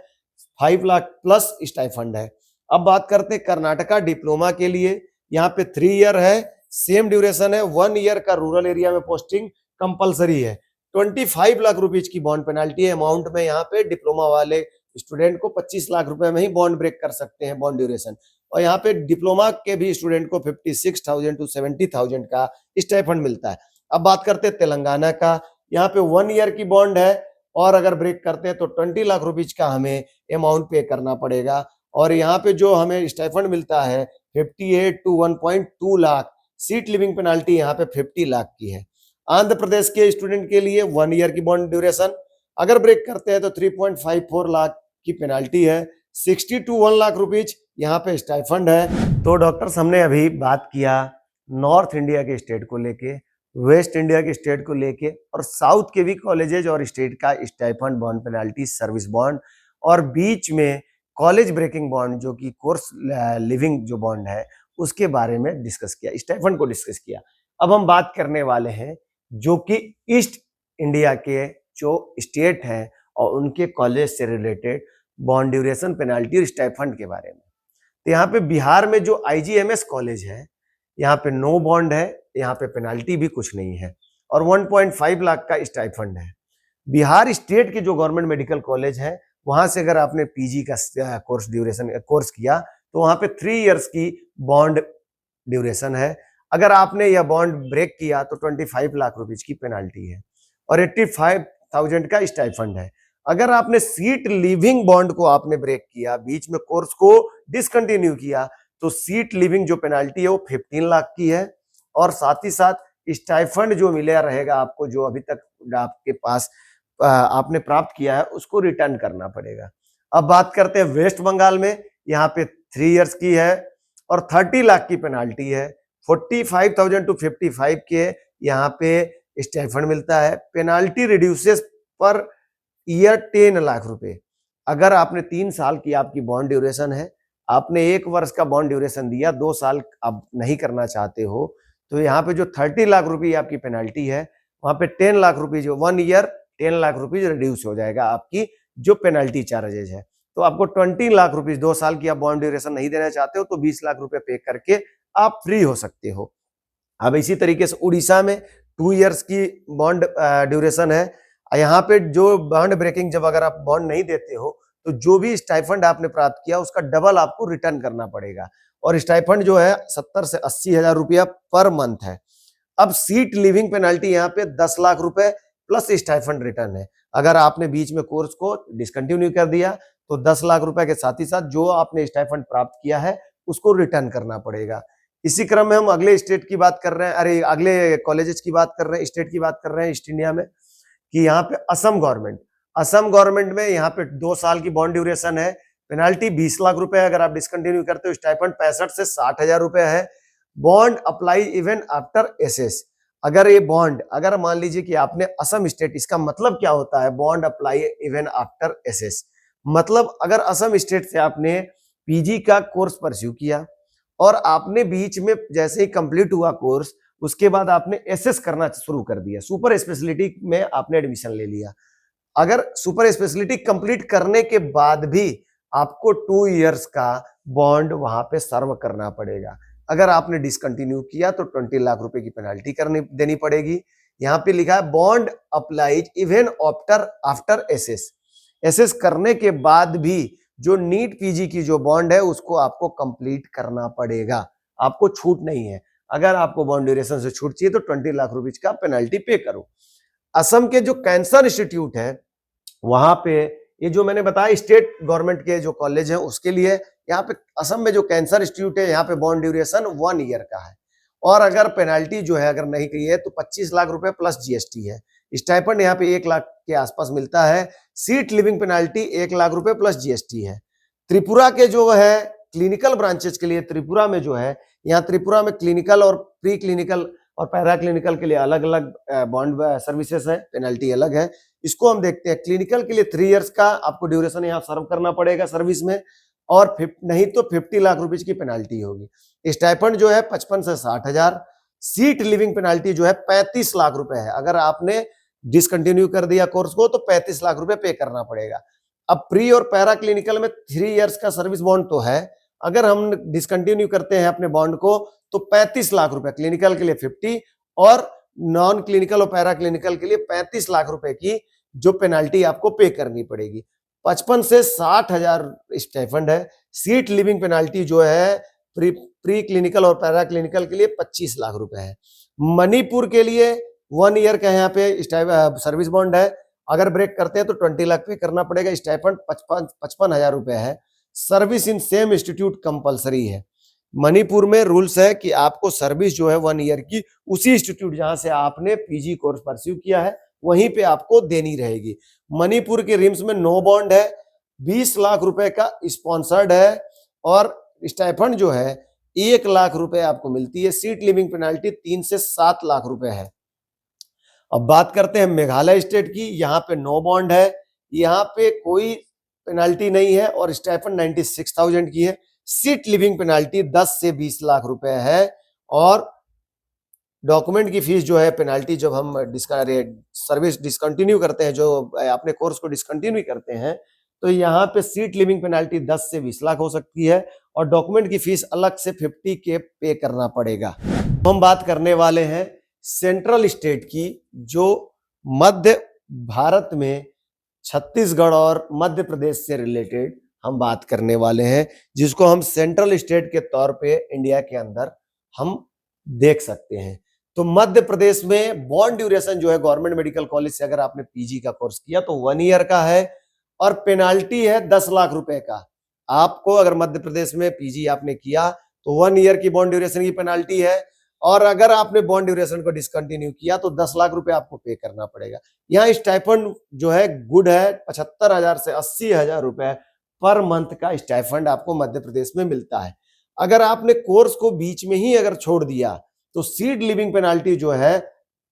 5 लाख प्लस स्टाइपेंड है। अब बात करते हैं कर्नाटका डिप्लोमा के लिए। यहाँ पे 3 ईयर है, सेम ड्यूरेशन है, 1 ईयर का रूरल एरिया में पोस्टिंग कंपलसरी है। 25 लाख रुपीज की बॉन्ड पेनाल्टी अमाउंट में यहाँ पे डिप्लोमा वाले स्टूडेंट को 25 लाख रुपए में ही बॉन्ड ब्रेक कर सकते हैं बॉन्ड ड्यूरेशन। और यहाँ पे डिप्लोमा के भी स्टूडेंट को 56,000 to 70,000 का स्टाइपेंड मिलता है। अब बात करते हैं तेलंगाना का। यहाँ पे 1 ईयर की बॉन्ड है और अगर ब्रेक करते हैं तो 20 लाख रुपीज का हमें अमाउंट पे करना पड़ेगा। और यहाँ पे जो हमें स्टाइपेंड मिलता है 58 to 1.2 lakh. Seat living penalty यहाँ पे 50 लाख की है। आंध्र प्रदेश के स्टूडेंट के लिए 1 ईयर की बॉन्ड ड्यूरेशन, अगर ब्रेक करते हैं तो 3.54 लाख की पेनाल्टी है। 60 to 1 लाख रुपीज यहाँ पे स्टाइफंड है। तो डॉक्टर्स हमने अभी बात किया नॉर्थ इंडिया के स्टेट को लेके, वेस्ट इंडिया के स्टेट को लेके और साउथ के भी कॉलेजेज और स्टेट का stipend, bond penalty, service bond और बीच में कॉलेज ब्रेकिंग बॉन्ड जो कि कोर्स लिविंग जो बॉन्ड है उसके बारे में डिस्कस किया, स्टाइफंड को डिस्कस किया। अब हम बात करने वाले हैं जो कि ईस्ट इंडिया के जो स्टेट हैं और उनके कॉलेज से रिलेटेड बॉन्ड ड्यूरेशन, पेनाल्टी और स्टाइफंड के बारे में। तो यहाँ पे बिहार में जो आईजीएमएस कॉलेज है यहाँ पे नो बॉन्ड है, यहाँ पे पेनाल्टी भी कुछ नहीं है और 1.5 लाख का स्टाइफंड है। बिहार स्टेट के जो गवर्नमेंट मेडिकल कॉलेज है वहां से अगर आपने पीजी का कोर्स ड्यूरेशन कोर्स किया तो वहां पे 3 इयर्स की बॉन्ड ड्यूरेशन है। अगर आपने यह बॉन्ड ब्रेक किया तो 25 लाख रुपीज की पेनाल्टी है और 85,000 का स्टाइफंड है। अगर आपने सीट लिविंग बॉन्ड को आपने ब्रेक किया, बीच में कोर्स को डिसकंटिन्यू किया, तो सीट लिविंग जो पेनाल्टी है वो 15 लाख की है और साथ ही साथ स्टाइफंड जो मिला रहेगा आपको, जो अभी तक आपके पास आपने प्राप्त किया है उसको रिटर्न करना पड़ेगा। अब बात करते हैं वेस्ट बंगाल में। यहाँ पे 3 इयर्स की है और 30 लाख की पेनाल्टी है। 45,000 to 55 के यहाँ पे स्टाइफंड मिलता है। Penalty reduces per year 10 lakh रुपए। अगर आपने 3 साल की आपकी बॉन्ड ड्यूरेशन है, आपने 1 वर्ष का बॉन्ड ड्यूरेशन दिया, 2 साल आप नहीं करना चाहते हो, तो यहाँ पे जो 30 लाख रुपए आपकी पेनाल्टी है वहां पे 10 लाख रुपए, जो 1 ईयर 10 लाख रुपीज रिड्यूस हो जाएगा आपकी जो पेनल्टी चार्जेज है। तो आपको 20 लाख रुपीज, 2 साल की आप बॉन्ड ड्यूरेशन नहीं देना चाहते हो तो 20 लाख रुपए पे करके आप फ्री हो सकते हो। अब इसी तरीके से उड़ीसा में 2 इयर्स की बॉन्ड ड्यूरेशन है। यहाँ पे जो बॉन्ड ब्रेकिंग, जब अगर आप बॉन्ड नहीं देते हो तो जो भी स्टाइफंड आपने प्राप्त किया उसका डबल आपको रिटर्न करना पड़ेगा और स्टाइफंड जो है 70 से 80 हजार रुपया पर मंथ है। अब सीट लिविंग पेनल्टी यहाँ पे 10 लाख रुपए प्लस स्टाइफंड रिटर्न है। अगर आपने बीच में कोर्स को डिसकंटिन्यू कर दिया तो 10 लाख रुपए के साथ ही साथ जो आपने स्टाइफंड प्राप्त किया है उसको रिटर्न करना पड़ेगा। इसी क्रम में हम अगले स्टेट की बात कर रहे हैं, अरे अगले कॉलेजेस की बात कर रहे हैं, स्टेट की बात कर रहे हैं ईस्ट इंडिया में, कि यहाँ पे असम गवर्नमेंट में यहाँ पे 2 साल की बॉन्ड ड्यूरेशन है। पेनाल्टी 20 लाख रुपए है अगर आप डिसकंटिन्यू करते हो। स्टाइपेंड 65 से 60 हजार रुपए है। Bond apply even after SS. अगर ये बॉन्ड, अगर मान लीजिए कि आपने असम स्टेट, इसका मतलब क्या होता है bond apply even after SS, मतलब अगर असम स्टेट से आपने पीजी का कोर्स परस्यू किया और आपने बीच में जैसे ही कंप्लीट हुआ कोर्स, उसके बाद आपने एसएस करना शुरू कर दिया, सुपर स्पेशलिटी में आपने एडमिशन ले लिया, अगर सुपर स्पेशलिटी कंप्लीट करने के बाद भी आपको 2 इयर्स का बॉन्ड वहां पे सर्व करना पड़ेगा। अगर आपने डिसकंटिन्यू किया तो 20 लाख रुपए की पेनाल्टी देनी पड़ेगी। यहाँ पे लिखा है bond applies even after SS. SS करने के बाद भी जो नीट पीजी की जो बॉन्ड है उसको आपको कंप्लीट करना पड़ेगा, आपको छूट नहीं है। अगर आपको बॉन्ड ड्यूरेशन से छूट चाहिए तो 20 लाख रुपीज का पेनल्टी पे करो। असम के जो कैंसर इंस्टीट्यूट है वहां पे, ये जो मैंने बताया स्टेट गवर्नमेंट के जो कॉलेज है उसके लिए, यहाँ पे असम में जो कैंसर इंस्टीट्यूट है यहाँ पे बॉन्ड ड्यूरेशन 1 ईयर का है। और अगर पेनल्टी जो है अगर नहीं की है तो 25 लाख रुपए प्लस जीएसटी है। स्टाइपेंड यहाँ पे 1 लाख के आसपास मिलता है। सीट लिविंग पेनल्टी 1 लाख रुपए प्लस जीएसटी है। त्रिपुरा के जो है क्लिनिकल ब्रांचेस के लिए, त्रिपुरा में जो है, यहाँ त्रिपुरा में क्लिनिकल और प्री क्लिनिकल और पैरा क्लिनिकल के लिए अलग अलग बॉन्ड सर्विसेज है, पेनल्टी अलग है। इसको हम देखते हैं। क्लिनिकल के लिए 3 इयर्स का आपको ड्यूरेशन यहाँ सर्व करना पड़ेगा सर्विस में, और नहीं तो 50 लाख रुपीज की पेनल्टी होगी। स्टाइपेंड जो है 55 से 60 हजार। सीट लिविंग पेनल्टी जो है 35 लाख रुपए है। अगर आपने डिसकंटिन्यू कर दिया कोर्स को तो 35 लाख रुपए पे करना पड़ेगा। अब प्री और पैरा क्लिनिकल में 3 इयर्स का सर्विस बॉन्ड तो है, अगर हम डिसकंटिन्यू करते हैं अपने बॉन्ड को तो 35 लाख रुपए, क्लिनिकल के लिए 50 और नॉन क्लिनिकल और पैरा क्लिनिकल के लिए 35 लाख रुपए की जो पेनल्टी आपको पे करनी पड़ेगी। 55 से 60 हजार स्टाइपेंड है। सीट लिविंग पेनल्टी जो है प्री क्लिनिकल और पैरा क्लिनिकल के लिए 25 लाख रुपए है। मणिपुर के लिए 1 ईयर का यहाँ पे सर्विस बॉन्ड है, अगर ब्रेक करते हैं तो 20 लाख पे करना पड़ेगा। स्टाइपेंड 55 हजार रुपए है। Service in same institute compulsory है। मणिपुर में रूल्स है कि आपको सर्विस जो है 1 ईयर की उसी इंस्टीट्यूट जहां से आपने पीजी कोर्स परस्यू किया है वहीं पे आपको देनी रहेगी। मणिपुर के रिम्स में नो बॉन्ड है। 20 लाख रुपए का स्पॉन्सर्ड है और स्टाइपेंड जो है 1 लाख रुपए आपको मिलती है। सीट लिविंग पेनल्टी 3 से 7 लाख रुपए है। अब बात करते हैं मेघालय स्टेट की। यहाँ पे नो बॉन्ड है, यहाँ पे कोई पेनल्टी नहीं है और स्टाइपेंड 96,000 की है। सीट लिविंग पेनल्टी 10 से 20 लाख रुपए है और डॉक्यूमेंट की फीस जो है पेनल्टी जब हम सर्विस डिसकंटिन्यू करते हैं, जो अपने कोर्स को डिसकंटिन्यू करते हैं, तो यहाँ पे सीट लिविंग पेनल्टी 10 से 20 लाख हो सकती है और डॉक्यूमेंट की फीस अलग से 50 के पे करना पड़ेगा। हम बात करने वाले हैं सेंट्रल स्टेट की, जो मध्य भारत में छत्तीसगढ़ और मध्य प्रदेश से रिलेटेड हम बात करने वाले हैं, जिसको हम सेंट्रल स्टेट के तौर पे इंडिया के अंदर हम देख सकते हैं। तो मध्य प्रदेश में बॉन्ड ड्यूरेशन जो है गवर्नमेंट मेडिकल कॉलेज से अगर आपने पीजी का कोर्स किया तो 1 ईयर का है और पेनाल्टी है 10 लाख रुपए का। आपको अगर मध्य प्रदेश में पीजी आपने किया तो 1 ईयर की बॉन्ड ड्यूरेशन की पेनाल्टी है और अगर आपने बॉन्ड ड्यूरेशन को डिसकंटिन्यू किया तो 10 लाख रुपए आपको पे करना पड़ेगा। यहाँ स्टाइपेंड जो है गुड है, 75,000 से 80,000 रुपए पर मंथ का स्टाइपेंड आपको मध्य प्रदेश में मिलता है। अगर आपने कोर्स को बीच में ही अगर छोड़ दिया तो सीट लिविंग पेनाल्टी जो है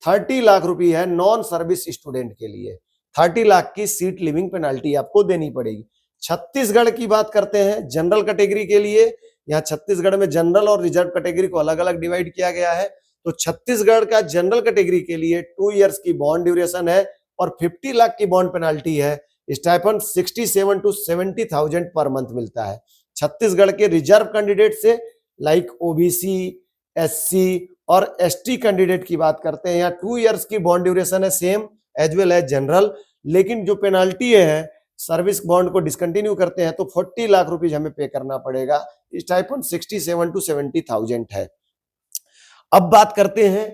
30 लाख रुपए है नॉन सर्विस स्टूडेंट के लिए। 30 लाख की सीट लिविंग पेनाल्टी आपको देनी पड़ेगी। छत्तीसगढ़ की बात करते हैं जनरल कैटेगरी के लिए। यहाँ छत्तीसगढ़ में जनरल और रिजर्व कैटेगरी को अलग अलग डिवाइड किया गया है। तो छत्तीसगढ़ का जनरल कैटेगरी के लिए 2 इयर्स की बॉन्ड ड्यूरेशन है और 50 लाख की बॉन्ड पेनाल्टी है। स्टाइपेंड 67 to 70,000 पर मंथ मिलता है। छत्तीसगढ़ के रिजर्व कैंडिडेट से लाइक ओबीसी, एससी और एसटी कैंडिडेट की बात करते हैं, यहाँ 2 इयर्स की बॉन्ड ड्यूरेशन है same as well as general, लेकिन जो पेनाल्टी है सर्विस बॉन्ड को डिसकंटिन्यू करते हैं तो 40 लाख रुपीज हमें पे करना पड़ेगा। स्टाइपेंड 67 to 70,000 है। अब बात करते हैं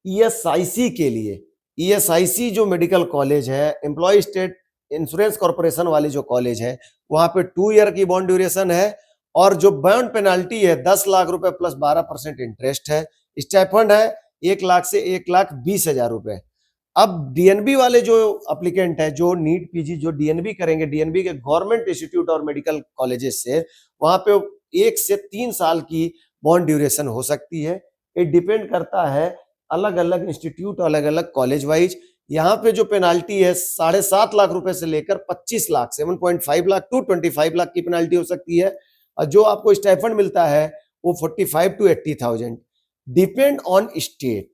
ईएसआईसी के लिए। ईएसआईसी जो मेडिकल कॉलेज है, एम्प्लॉय स्टेट इंश्योरेंस कॉर्पोरेशन वाली जो कॉलेज है, वहां पे 2 ईयर की बॉन्ड ड्यूरेशन है और जो बॉन्ड पेनाल्टी है 10 लाख रुपए प्लस 12% इंटरेस्ट है। स्टाइपेंड है 1 लाख से 1,20,000 रुपए। अब डीएनबी वाले जो एप्लीकेंट है, जो नीट पीजी जो डीएनबी करेंगे, डीएनबी के गवर्नमेंट इंस्टीट्यूट और मेडिकल कॉलेजेस से, वहां पे 1 से 3 साल की बॉन्ड ड्यूरेशन हो सकती है। ये डिपेंड करता है अलग अलग इंस्टीट्यूट, अलग अलग कॉलेज वाइज। यहाँ पे जो पेनाल्टी है 7.5 लाख रुपए से लेकर 25 लाख 7.5 लाख टू 25 लाख की पेनाल्टी हो सकती है और जो आपको स्टाइपेंड मिलता है वो 45 to 80,000 डिपेंड ऑन स्टेट।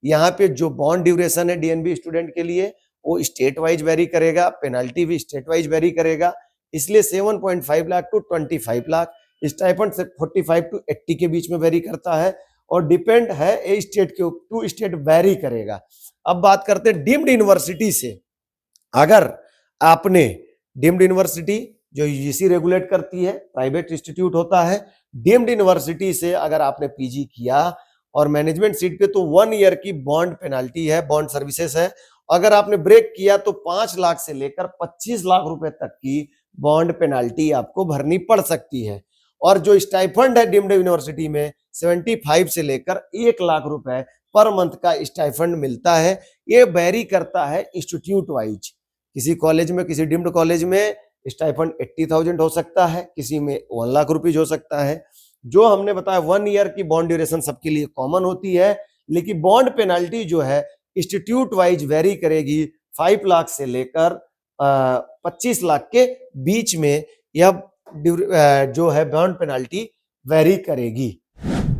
यहाँ पे जो बॉन्ड ड्यूरेशन है डीएनबी स्टूडेंट के लिए वो स्टेट वाइज वेरी करेगा, पेनाल्टी भी स्टेट वाइज वेरी करेगा, इसलिए 7.5 लाख टू 25 लाख, स्टाइपेंड से 45 to 80 के बीच में वेरी करता है और डिपेंड है ए स्टेट के टू स्टेट वेरी करेगा। अब बात करते हैं डीम्ड यूनिवर्सिटी से। अगर आपने डीम्ड यूनिवर्सिटी जो यूजीसी रेगुलेट करती है, प्राइवेट इंस्टीट्यूट होता है, डीम्ड यूनिवर्सिटी से अगर आपने पीजी किया और मैनेजमेंट सीट पे तो 1 ईयर की बॉन्ड पेनाल्टी है, बॉन्ड सर्विसेज है। अगर आपने ब्रेक किया तो 5 लाख से लेकर 25 लाख रुपए तक की बॉन्ड पेनाल्टी आपको भरनी पड़ सकती है। और जो स्टाइफंड है डीम्ड यूनिवर्सिटी में 75 से लेकर 1 लाख रुपए पर मंथ का स्टाइफंड मिलता है। ये वेरी करता है इंस्टीट्यूट वाइज। किसी कॉलेज में, किसी डीम्ड कॉलेज में स्टाइफंड 80,000 हो सकता है, किसी में 1 लाख रुपीज हो सकता है। जो हमने बताया 1 ईयर की बॉन्ड ड्यूरेशन सबके लिए कॉमन होती है, लेकिन बॉन्ड पेनाल्टी जो है इंस्टीट्यूट वाइज वेरी करेगी। 5 लाख से लेकर 25 लाख के बीच में यह जो है बॉन्ड पेनाल्टी वेरी करेगी।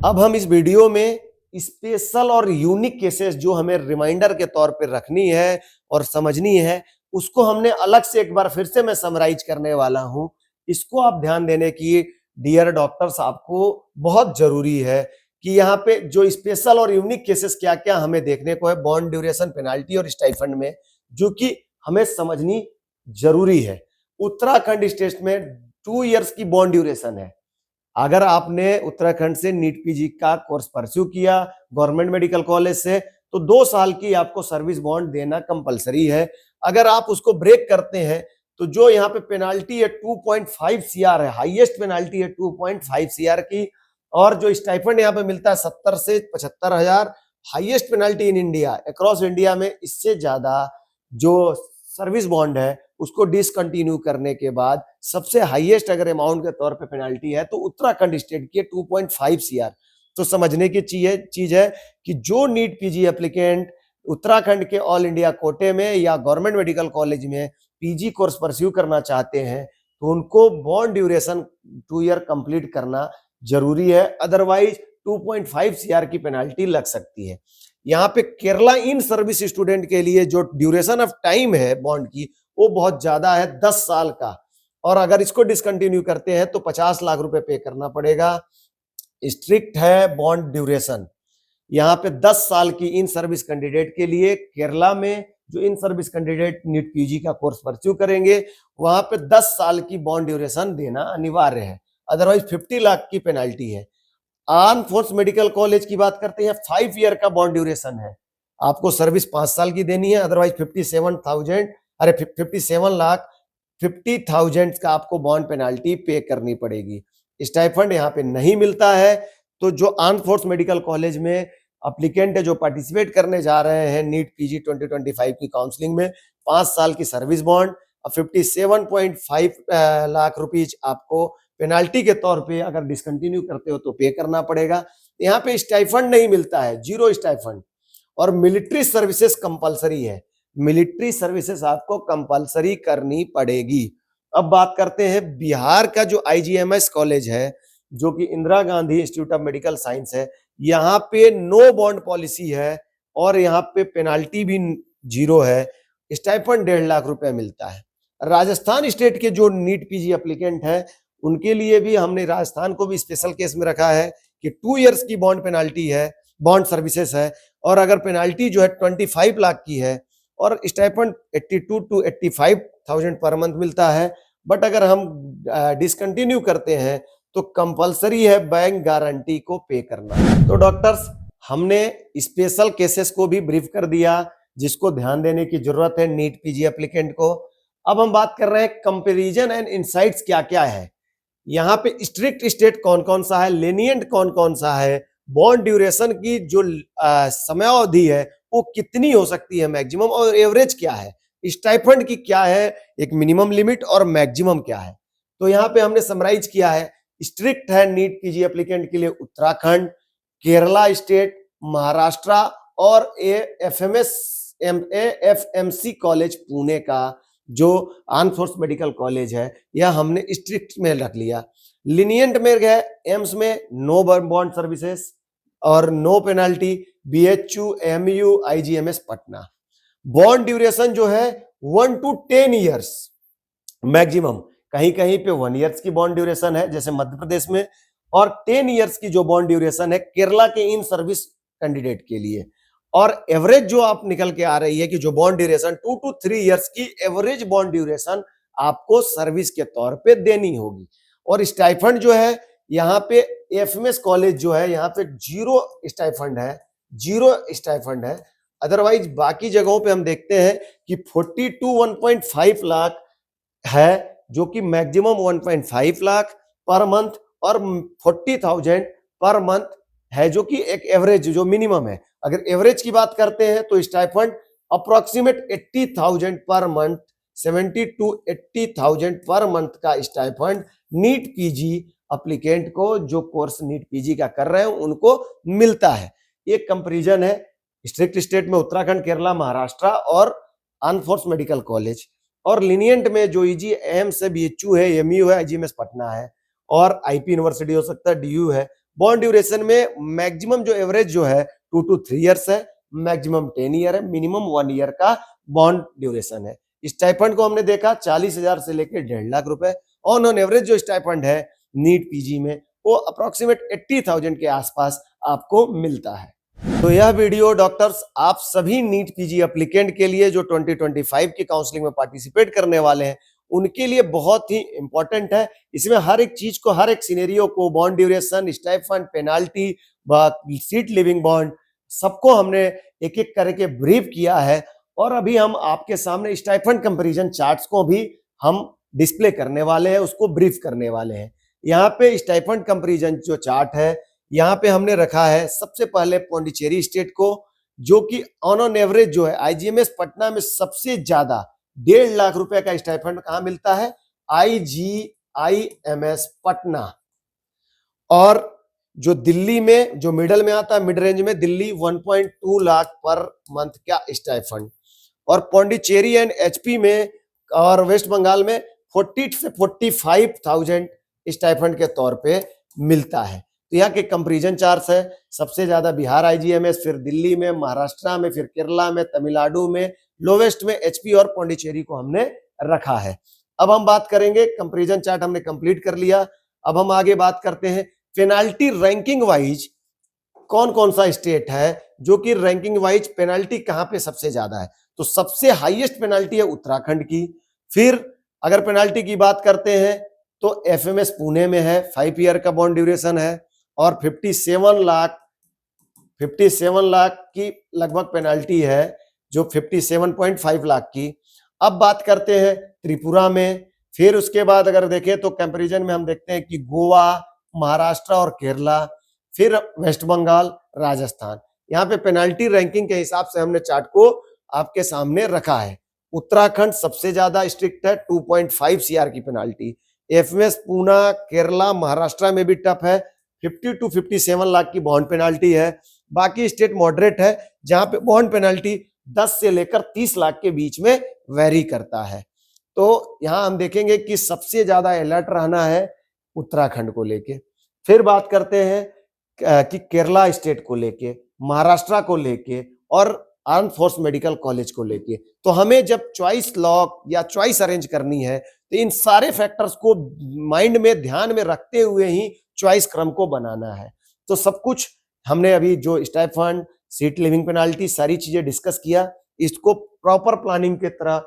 अब हम इस वीडियो में स्पेशल और यूनिक केसेस जो हमें रिमाइंडर के तौर पर रखनी है और समझनी है, उसको हमने अलग से एक बार फिर से मैं समराइज करने वाला हूं। इसको आप ध्यान देने की डियर डॉक्टर्स आपको बहुत जरूरी है कि यहाँ पे जो स्पेशल और यूनिक केसेस क्या क्या हमें देखने को है बॉन्ड ड्यूरेशन, पेनाल्टी और स्टाइफंड में, जो कि हमें समझनी जरूरी है। उत्तराखंड स्टेट में 2 इयर्स की बॉन्ड ड्यूरेशन है। अगर आपने उत्तराखंड से नीट पीजी का कोर्स परस्यू किया गवर्नमेंट मेडिकल कॉलेज से, तो 2 साल की आपको सर्विस बॉन्ड देना कंपलसरी है। अगर आप उसको ब्रेक करते हैं तो जो यहाँ पे पेनाल्टी है 2.5 सीआर है, हाईएस्ट पेनाल्टी है 2.5 सीआर की। और जो स्टाइफंड यहाँ पे मिलता है 70 से 75 हजार, highest penalty in India, across India में। इससे ज्यादा जो सर्विस बॉन्ड है उसको डिसकंटिन्यू करने के बाद सबसे हाईएस्ट अगर अमाउंट के तौर पे पेनाल्टी है तो उत्तराखंड स्टेट की 2.5 सीआर। तो समझने की चीज है कि जो नीट पीजी एप्लीकेंट उत्तराखंड के ऑल इंडिया कोटे में या गवर्नमेंट मेडिकल कॉलेज में पीजी कोर्स परस्यू करना चाहते हैं तो उनको बॉन्ड ड्यूरेशन 2 ईयर कंप्लीट करना जरूरी है, अदरवाइज 2.5 सीआर की पेनाल्टी लग सकती है। यहाँ पे केरला इन सर्विस स्टूडेंट के लिए जो ड्यूरेशन ऑफ टाइम है बॉन्ड की वो बहुत ज्यादा है, 10 साल का। और अगर इसको डिसकंटिन्यू करते हैं तो 50 लाख रुपए पे करना पड़ेगा। स्ट्रिक्ट है बॉन्ड ड्यूरेशन यहाँ पे 10 साल की इन सर्विस कैंडिडेट के लिए। केरला में जो in service candidate NEET PG का कोर्स परस्यू करेंगे वहां पे 10 साल की बॉन्ड ड्यूरेशन देना अनिवार्य है, अदरवाइज 50 लाख की पेनाल्टी है। आर्म फोर्स मेडिकल कॉलेज की बात करते हैं, 5 ईयर का बॉन्ड ड्यूरेशन है, आपको सर्विस 5 साल की देनी है, अदरवाइज 57 लाख 50,000 का आपको बॉन्ड पेनाल्टी पे करनी पड़ेगी। स्टाइफंड यहाँ पे नहीं मिलता है। तो जो आर्म फोर्स मेडिकल कॉलेज में एप्लीकेंट है जो पार्टिसिपेट करने जा रहे हैं नीट पीजी 2025 की काउंसलिंग में, 5 साल की सर्विस बॉन्ड और 57.5 लाख रुपीज आपको पेनाल्टी के तौर पे अगर डिसकंटिन्यू करते हो तो पे करना पड़ेगा। यहाँ पे स्टाइफंड नहीं मिलता है, 0 स्टाइफंड। और मिलिट्री सर्विसेज कंपलसरी है, मिलिट्री सर्विसेज आपको कंपलसरी करनी पड़ेगी। अब बात करते हैं बिहार का जो आईजीएमएस कॉलेज है जो कि Indira Gandhi institute of medical science है, यहाँ पे नो बॉन्ड पॉलिसी है और यहाँ पे पेनाल्टी भी 0 है, स्टाइफंड 1.5 लाख रुपए मिलता है। राजस्थान स्टेट के जो नीट पीजी एप्लीकेंट है उनके लिए भी हमने राजस्थान को भी स्पेशल केस में रखा है कि 2 इयर्स की बॉन्ड पेनाल्टी है, बॉन्ड सर्विसेज है। और अगर पेनाल्टी जो है 25 लाख की है और स्टाइफंड 82 to 85,000 पर मंथ मिलता है। बट अगर हम डिसकंटिन्यू करते हैं तो कंपलसरी है बैंक गारंटी को पे करना। तो डॉक्टर्स हमने स्पेशल केसेस को भी ब्रीफ कर दिया जिसको ध्यान देने की जरूरत है नीट पीजी एप्लीकेंट को। अब हम बात कर रहे हैं कंपैरिजन एंड इनसाइट्स क्या क्या है। यहाँ पे स्ट्रिक्ट स्टेट कौन कौन सा है, लेनिएंट कौन कौन सा है, बॉन्ड ड्यूरेशन की जो समयावधि है वो कितनी हो सकती है मैक्सिमम, और एवरेज क्या है, स्टाइफंड की क्या है एक मिनिमम लिमिट और मैक्सिमम क्या है। तो यहाँ पे हमने समराइज किया है। स्ट्रिक्ट है नीट पीजी एप्लीकेंट के लिए उत्तराखंड, केरला स्टेट, महाराष्ट्र और एएफएमसी कॉलेज पुणे का जो आर्म फोर्स मेडिकल कॉलेज है यह हमने स्ट्रिक्ट में रख लिया। लिनियंट में गए एम्स में नो बॉन्ड सर्विसेज और no penalty, BHU, MU, IGMS Patna. Bond duration जो है 1 to 10 ईयर्स मैक्सिमम, कहीं कहीं पे 1 ईयर्स की बॉन्ड ड्यूरेशन है जैसे मध्य प्रदेश में, और 10 इयर्स की जो बॉन्ड ड्यूरेशन है केरला के इन सर्विस कैंडिडेट के लिए। और एवरेज जो आप निकल के आ रही है कि जो बॉन्ड ड्यूरेशन 2 to 3 इयर्स की एवरेज बॉन्ड ड्यूरेशन आपको सर्विस के तौर पे देनी होगी। और स्टाइफंड जो है यहाँ पे एफएमएस कॉलेज जो है यहाँ पे जीरो स्टाइफंड है, जीरो स्टाइफंड है। अदरवाइज बाकी जगहों पे हम देखते हैं कि 40 to 1.5 लाख है, जो कि मैक्सिमम 1.5 लाख पर मंथ और 40,000 पर मंथ है, जो कि एक एवरेज जो मिनिमम है। अगर एवरेज की बात करते हैं तो stipend approximate 80,000 per month, 70 to 80,000 per month का स्टाइफंड नीट पीजी एप्लीकेंट को, जो कोर्स नीट पीजी का कर रहे हैं उनको मिलता है। एक कंपैरिजन है स्ट्रिक्ट स्टेट में उत्तराखंड, केरला, महाराष्ट्र और अनफोर्स मेडिकल कॉलेज, और लीनियंट में जो ईजी एम्स है, बीएचयू है, एमयू है, आईजीएमएस पटना है और आईपी यूनिवर्सिटी हो सकता है, डीयू है। बॉन्ड ड्यूरेशन में मैक्सिमम जो एवरेज जो है 2 to 3 इयर्स है, मैक्सिमम 10 ईयर है, मिनिमम 1 ईयर का बॉन्ड ड्यूरेशन है। स्टाइपेंड को हमने देखा 40,000 से लेकर 1.5 लाख रुपए। ऑन एवरेज जो स्टाइपेंड है नीट पीजी में वो अप्रोक्सीमेट 80,000 के आसपास आपको मिलता है। तो यह वीडियो डॉक्टर्स आप सभी नीट पीजी एप्लीकेंट के लिए जो 2025 की काउंसलिंग में पार्टिसिपेट करने वाले हैं उनके लिए बहुत ही इंपॉर्टेंट है। इसमें हर एक चीज को, हर एक सिनेरियो को, bond duration, stipend, penalty, seat living bond, सबको हमने एक एक करके ब्रीफ किया है। और अभी हम आपके सामने स्टाइपेंड कंपैरिजन चार्ट्स को भी हम डिस्प्ले करने वाले हैं, उसको ब्रीफ करने वाले हैं। यहाँ पे स्टाइपेंड कंपैरिजन जो चार्ट है यहाँ पे हमने रखा है सबसे पहले पौंडीचेरी स्टेट को, जो कि ऑन एवरेज जो है आईजीएमएस पटना में सबसे ज्यादा 1.5 लाख रुपए का स्टाइपेंड कहाँ मिलता है, आईजीआईएमएस पटना। और जो दिल्ली में जो मिडल में आता है, मिड रेंज में दिल्ली 1.2 लाख पर मंथ का स्टाइपेंड, और पौंडीचेरी एंड एचपी में और वेस्ट बंगाल में 40 से 45,000 स्टाइपेंड के तौर पे मिलता है। तो यहाँ के कंपैरिजन चार्ट्स है, सबसे ज्यादा बिहार आईजीएमएस, फिर दिल्ली में, महाराष्ट्र में, फिर केरला में, तमिलनाडु में, लोवेस्ट में एचपी और पौंडीचेरी को हमने रखा है। अब हम बात करेंगे, कंपैरिजन चार्ट हमने कंप्लीट कर लिया। अब हम आगे बात करते हैं पेनाल्टी रैंकिंग वाइज कौन कौन सा स्टेट है जो कि रैंकिंग वाइज पेनाल्टी कहां पे सबसे ज्यादा है। तो सबसे हाईएस्ट पेनाल्टी है उत्तराखंड की। फिर अगर पेनाल्टी की बात करते हैं तो एफएमएस पुणे में है, 5 ईयर का बॉन्ड ड्यूरेशन है और 57 लाख की लगभग पेनाल्टी है, जो 57.5 लाख की। अब बात करते हैं त्रिपुरा में। फिर उसके बाद अगर देखें तो कंपैरिजन में हम देखते हैं कि गोवा, महाराष्ट्र और केरला, फिर वेस्ट बंगाल, राजस्थान। यहाँ पे पेनाल्टी रैंकिंग के हिसाब से हमने चार्ट को आपके सामने रखा है। उत्तराखंड सबसे ज्यादा स्ट्रिक्ट है, 2.5 सीआर की पेनाल्टी। एफएमएस पूना, केरला, महाराष्ट्र में भी टफ है, 50 to 57 लाख की बॉन्ड पेनाल्टी है। बाकी स्टेट मॉडरेट है, जहां पे बॉन्ड पेनाल्टी 10 से लेकर 30 लाख के बीच में वेरी करता है। तो यहां हम देखेंगे कि सबसे ज्यादा अलर्ट रहना है उत्तराखंड को लेके। फिर बात करते हैं कि केरला स्टेट को लेके, महाराष्ट्र को लेके और आर्म फोर्स मेडिकल कॉलेज को लेके। तो हमें जब चॉइस लॉक या चॉइस अरेंज करनी है तो इन सारे फैक्टर्स को माइंड में, ध्यान में रखते हुए ही चॉइस क्रम को बनाना है। तो सब कुछ हमने अभी जो स्टाइपेंड, सीट लिविंग पेनाल्टी, सारी चीजें डिस्कस किया। इसको प्रॉपर प्लानिंग के तरह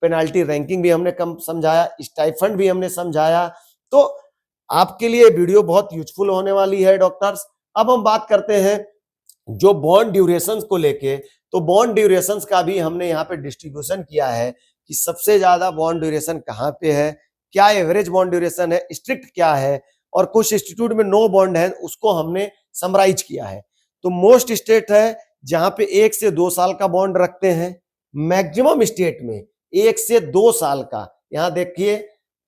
पेनाल्टी रैंकिंग भी हमने कम समझाया, स्टाइपेंड भी हमने समझाया। तो आपके लिए वीडियो बहुत यूजफुल होने वाली है डॉक्टर्स। अब हम बात करते हैं जो बॉन्ड ड्यूरेशंस को लेके। तो बॉन्ड ड्यूरेशंस का भी हमने यहाँ पे डिस्ट्रीब्यूशन किया है कि सबसे ज्यादा बॉन्ड ड्यूरेशन कहाँ पे है, क्या एवरेज बॉन्ड ड्यूरेशन है, स्ट्रिक्ट क्या है, और कुछ इंस्टीट्यूट में नो बॉन्ड है, उसको हमने समराइज किया है। तो मोस्ट स्टेट है जहां पे 1 से 2 साल का बॉन्ड रखते हैं, मैक्सिमम स्टेट में 1 से 2 साल का। यहां देखिए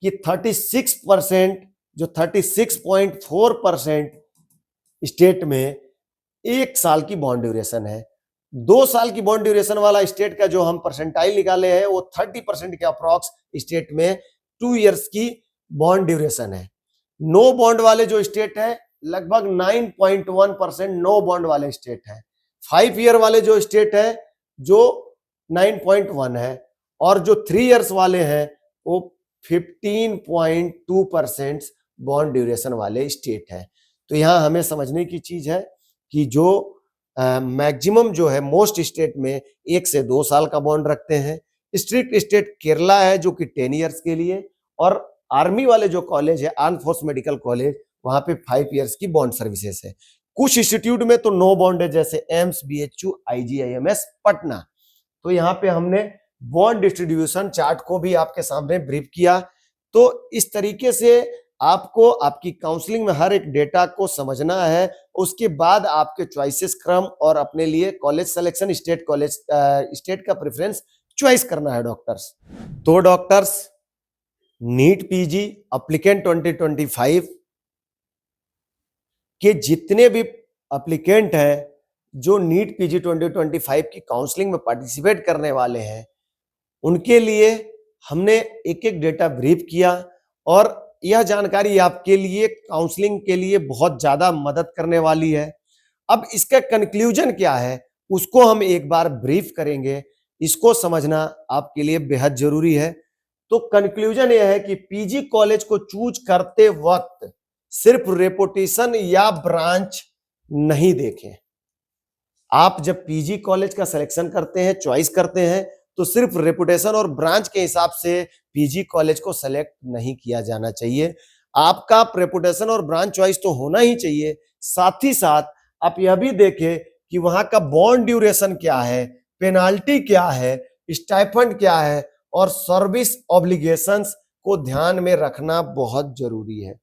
कि 36%, जो 36.4% स्टेट में 1 साल की बॉन्ड ड्यूरेशन है। 2 साल की बॉन्ड ड्यूरेशन वाला स्टेट का जो हम परसेंटाइल निकाले हैं वो 30% के अप्रॉक्स स्टेट में 2 इयर्स की बॉन्ड ड्यूरेशन है। नो बॉन्ड वाले जो स्टेट है लगभग 9.1% नो बॉन्ड वाले स्टेट है। 5 ईयर वाले जो स्टेट है जो 9.1 है, और जो 3 इयर्स वाले हैं वो 15.2% बॉन्ड ड्यूरेशन वाले स्टेट है। तो यहाँ हमें समझने की चीज है कि जो मैक्सिमम जो है मोस्ट स्टेट में 1 से 2 साल का बॉन्ड रखते हैं। स्ट्रिक्ट स्टेट केरला है जो कि 10 ईयर्स के लिए, और आर्मी वाले जो कॉलेज है आर्म फोर्स मेडिकल कॉलेज, वहां पे 5 ईयर्स की बॉन्ड सर्विसेज है। कुछ इंस्टीट्यूट में तो नो बॉन्ड है, जैसे एम्स, बीएचयू, आईजीआईएमएस, पटना। तो यहाँ पे हमने बॉन्ड डिस्ट्रीब्यूशन चार्ट को भी आपके सामने ब्रीफ किया। तो इस तरीके से आपको आपकी काउंसलिंग में हर एक डेटा को समझना है, उसके बाद आपके चॉइसेस क्रम और अपने लिए कॉलेज सिलेक्शन, स्टेट का प्रेफरेंस चॉइस करना है डॉक्टर्स। तो डॉक्टर्स, नीट पीजी एप्लीकेंट 2025 के जितने भी एप्लीकेंट हैं जो नीट पीजी 2025 की काउंसलिंग में पार्टिसिपेट करने वाले हैं, उनके लिए हमने एक एक डेटा ब्रीफ किया, और यह जानकारी आपके लिए काउंसलिंग के लिए बहुत ज्यादा मदद करने वाली है। अब इसका कंक्लूजन क्या है उसको हम एक बार ब्रीफ करेंगे, इसको समझना आपके लिए बेहद जरूरी है। तो कंक्लूजन यह है कि पीजी कॉलेज को चूज करते वक्त सिर्फ रेपुटेशन या ब्रांच नहीं देखें। आप जब पीजी कॉलेज का सिलेक्शन करते हैं, चॉइस करते हैं, तो सिर्फ रेपुटेशन और ब्रांच के हिसाब से पीजी कॉलेज को सेलेक्ट नहीं किया जाना चाहिए। आपका रेपुटेशन और ब्रांच चॉइस तो होना ही चाहिए, साथ ही साथ आप यह भी देखें कि वहां का बॉन्ड ड्यूरेशन क्या है, पेनाल्टी क्या है, स्टाइपेंड क्या है, और सर्विस ऑब्लिगेशंस को ध्यान में रखना बहुत जरूरी है।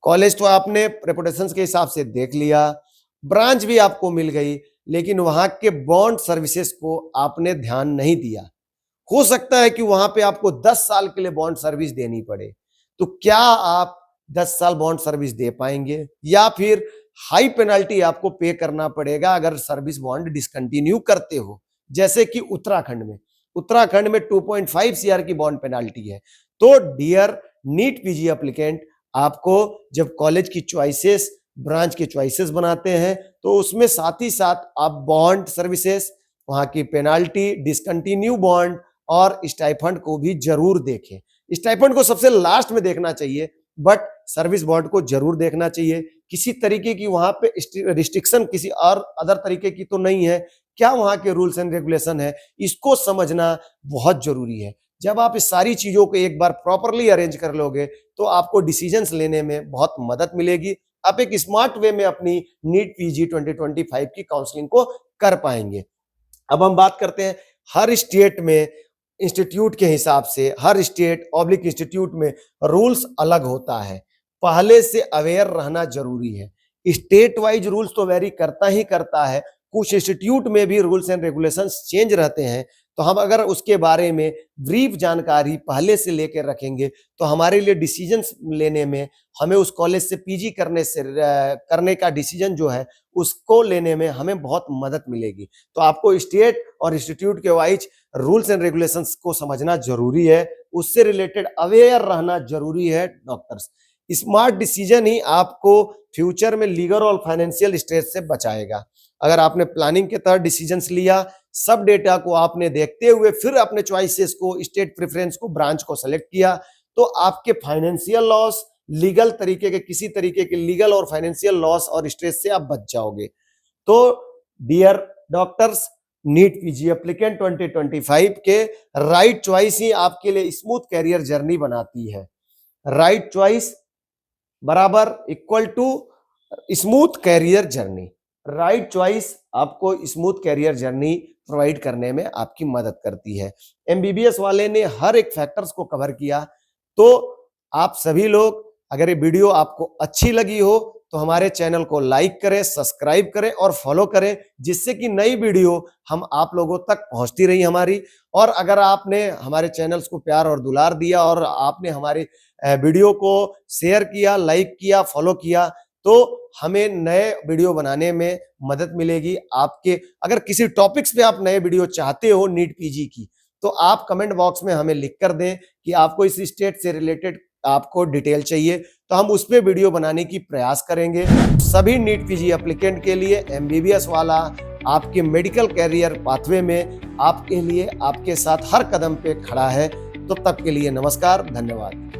कॉलेज तो आपने रेपुटेशन के हिसाब से देख लिया, ब्रांच भी आपको मिल गई, लेकिन वहां के बॉन्ड सर्विसेज को आपने ध्यान नहीं दिया। हो सकता है कि वहां पे आपको 10 साल के लिए बॉन्ड सर्विस देनी पड़े, तो क्या आप 10 साल बॉन्ड सर्विस दे पाएंगे, या फिर हाई पेनल्टी आपको पे करना पड़ेगा अगर सर्विस बॉन्ड डिसकंटिन्यू करते हो, जैसे कि उत्तराखंड में 2.5 सीआर की बॉन्ड पेनल्टी है। तो डियर नीट पीजी एप्लीकेंट, आपको जब कॉलेज की चॉइसेस, ब्रांच के चॉइसेस बनाते हैं, तो उसमें साथ ही साथ आप बॉन्ड सर्विसेज, वहां की पेनाल्टी, डिसकंटिन्यू बॉन्ड और स्टाइपेंड को भी जरूर देखें। स्टाइपेंड को सबसे लास्ट में देखना चाहिए, बट सर्विस बॉन्ड को जरूर देखना चाहिए। किसी तरीके की वहां पे रिस्ट्रिक्शन किसी और अदर तरीके की तो नहीं है, क्या वहां के रूल्स एंड रेगुलेशन है, इसको समझना बहुत जरूरी है। जब आप इस सारी चीजों को एक बार प्रॉपरली अरेंज कर लोगे, तो आपको डिसीजंस लेने में बहुत मदद मिलेगी। आप एक स्मार्ट वे में अपनी नीट पीजी 2025 की काउंसलिंग को कर पाएंगे। अब हम बात करते हैं, हर स्टेट में इंस्टीट्यूट के हिसाब से, हर स्टेट ऑब्लिक इंस्टीट्यूट में रूल्स अलग होता है, पहले से अवेयर रहना जरूरी है। स्टेट वाइज रूल्स तो वेरी करता ही करता है, कुछ इंस्टीट्यूट में भी रूल्स एंड रेगुलेशंस चेंज रहते हैं। तो हम अगर उसके बारे में ब्रीफ जानकारी पहले से लेकर रखेंगे, तो हमारे लिए डिसीजंस लेने में, हमें उस कॉलेज से पीजी करने का डिसीजन जो है उसको लेने में हमें बहुत मदद मिलेगी। तो आपको स्टेट और इंस्टीट्यूट के वाइज रूल्स एंड रेगुलेशंस को समझना जरूरी है, उससे रिलेटेड अवेयर रहना जरूरी है डॉक्टर्स। स्मार्ट डिसीजन ही आपको फ्यूचर में लीगल और फाइनेंशियल स्ट्रेस से बचाएगा। अगर आपने प्लानिंग के तहत डिसीजंस लिया, सब डेटा को आपने देखते हुए फिर अपने चॉइसेस को, स्टेट प्रेफरेंस को, ब्रांच को सेलेक्ट किया, तो आपके फाइनेंशियल लॉस, लीगल तरीके के किसी तरीके के लीगल और फाइनेंशियल लॉस और स्ट्रेस से आप बच जाओगे। तो dear doctors, NEET PG applicant 2025 के राइट चॉइस ही आपके लिए स्मूथ कैरियर जर्नी बनाती है। राइट चॉइस बराबर equal to smooth career journey. Right choice आपको स्मूथ कैरियर जर्नी प्रोवाइड करने में आपकी मदद करती है। एमबीबीएस वाले ने हर एक फैक्टर्स को कवर किया। तो आप सभी लोग, अगर ये वीडियो आपको अच्छी लगी हो तो हमारे चैनल को लाइक करें, सब्सक्राइब करें और फॉलो करें, जिससे कि नई वीडियो हम आप लोगों तक पहुंचती रही हमारी। और अगर आपने हमारे चैनल्स को प्यार और दुलार दिया और आपने हमारे वीडियो को शेयर किया, लाइक किया, फॉलो किया, तो हमें नए वीडियो बनाने में मदद मिलेगी। आपके अगर किसी टॉपिक्स पे आप नए वीडियो चाहते हो नीट पीजी की, तो आप कमेंट बॉक्स में हमें लिख कर दें कि आपको इस स्टेट से रिलेटेड आपको डिटेल चाहिए, तो हम उस पे वीडियो बनाने की प्रयास करेंगे। सभी नीट पीजी एप्लीकेंट के लिए एमबीबीएस वाला आपके मेडिकल कैरियर पाथवे में आपके लिए, आपके साथ हर कदम पे खड़ा है। तो तब के लिए नमस्कार, धन्यवाद।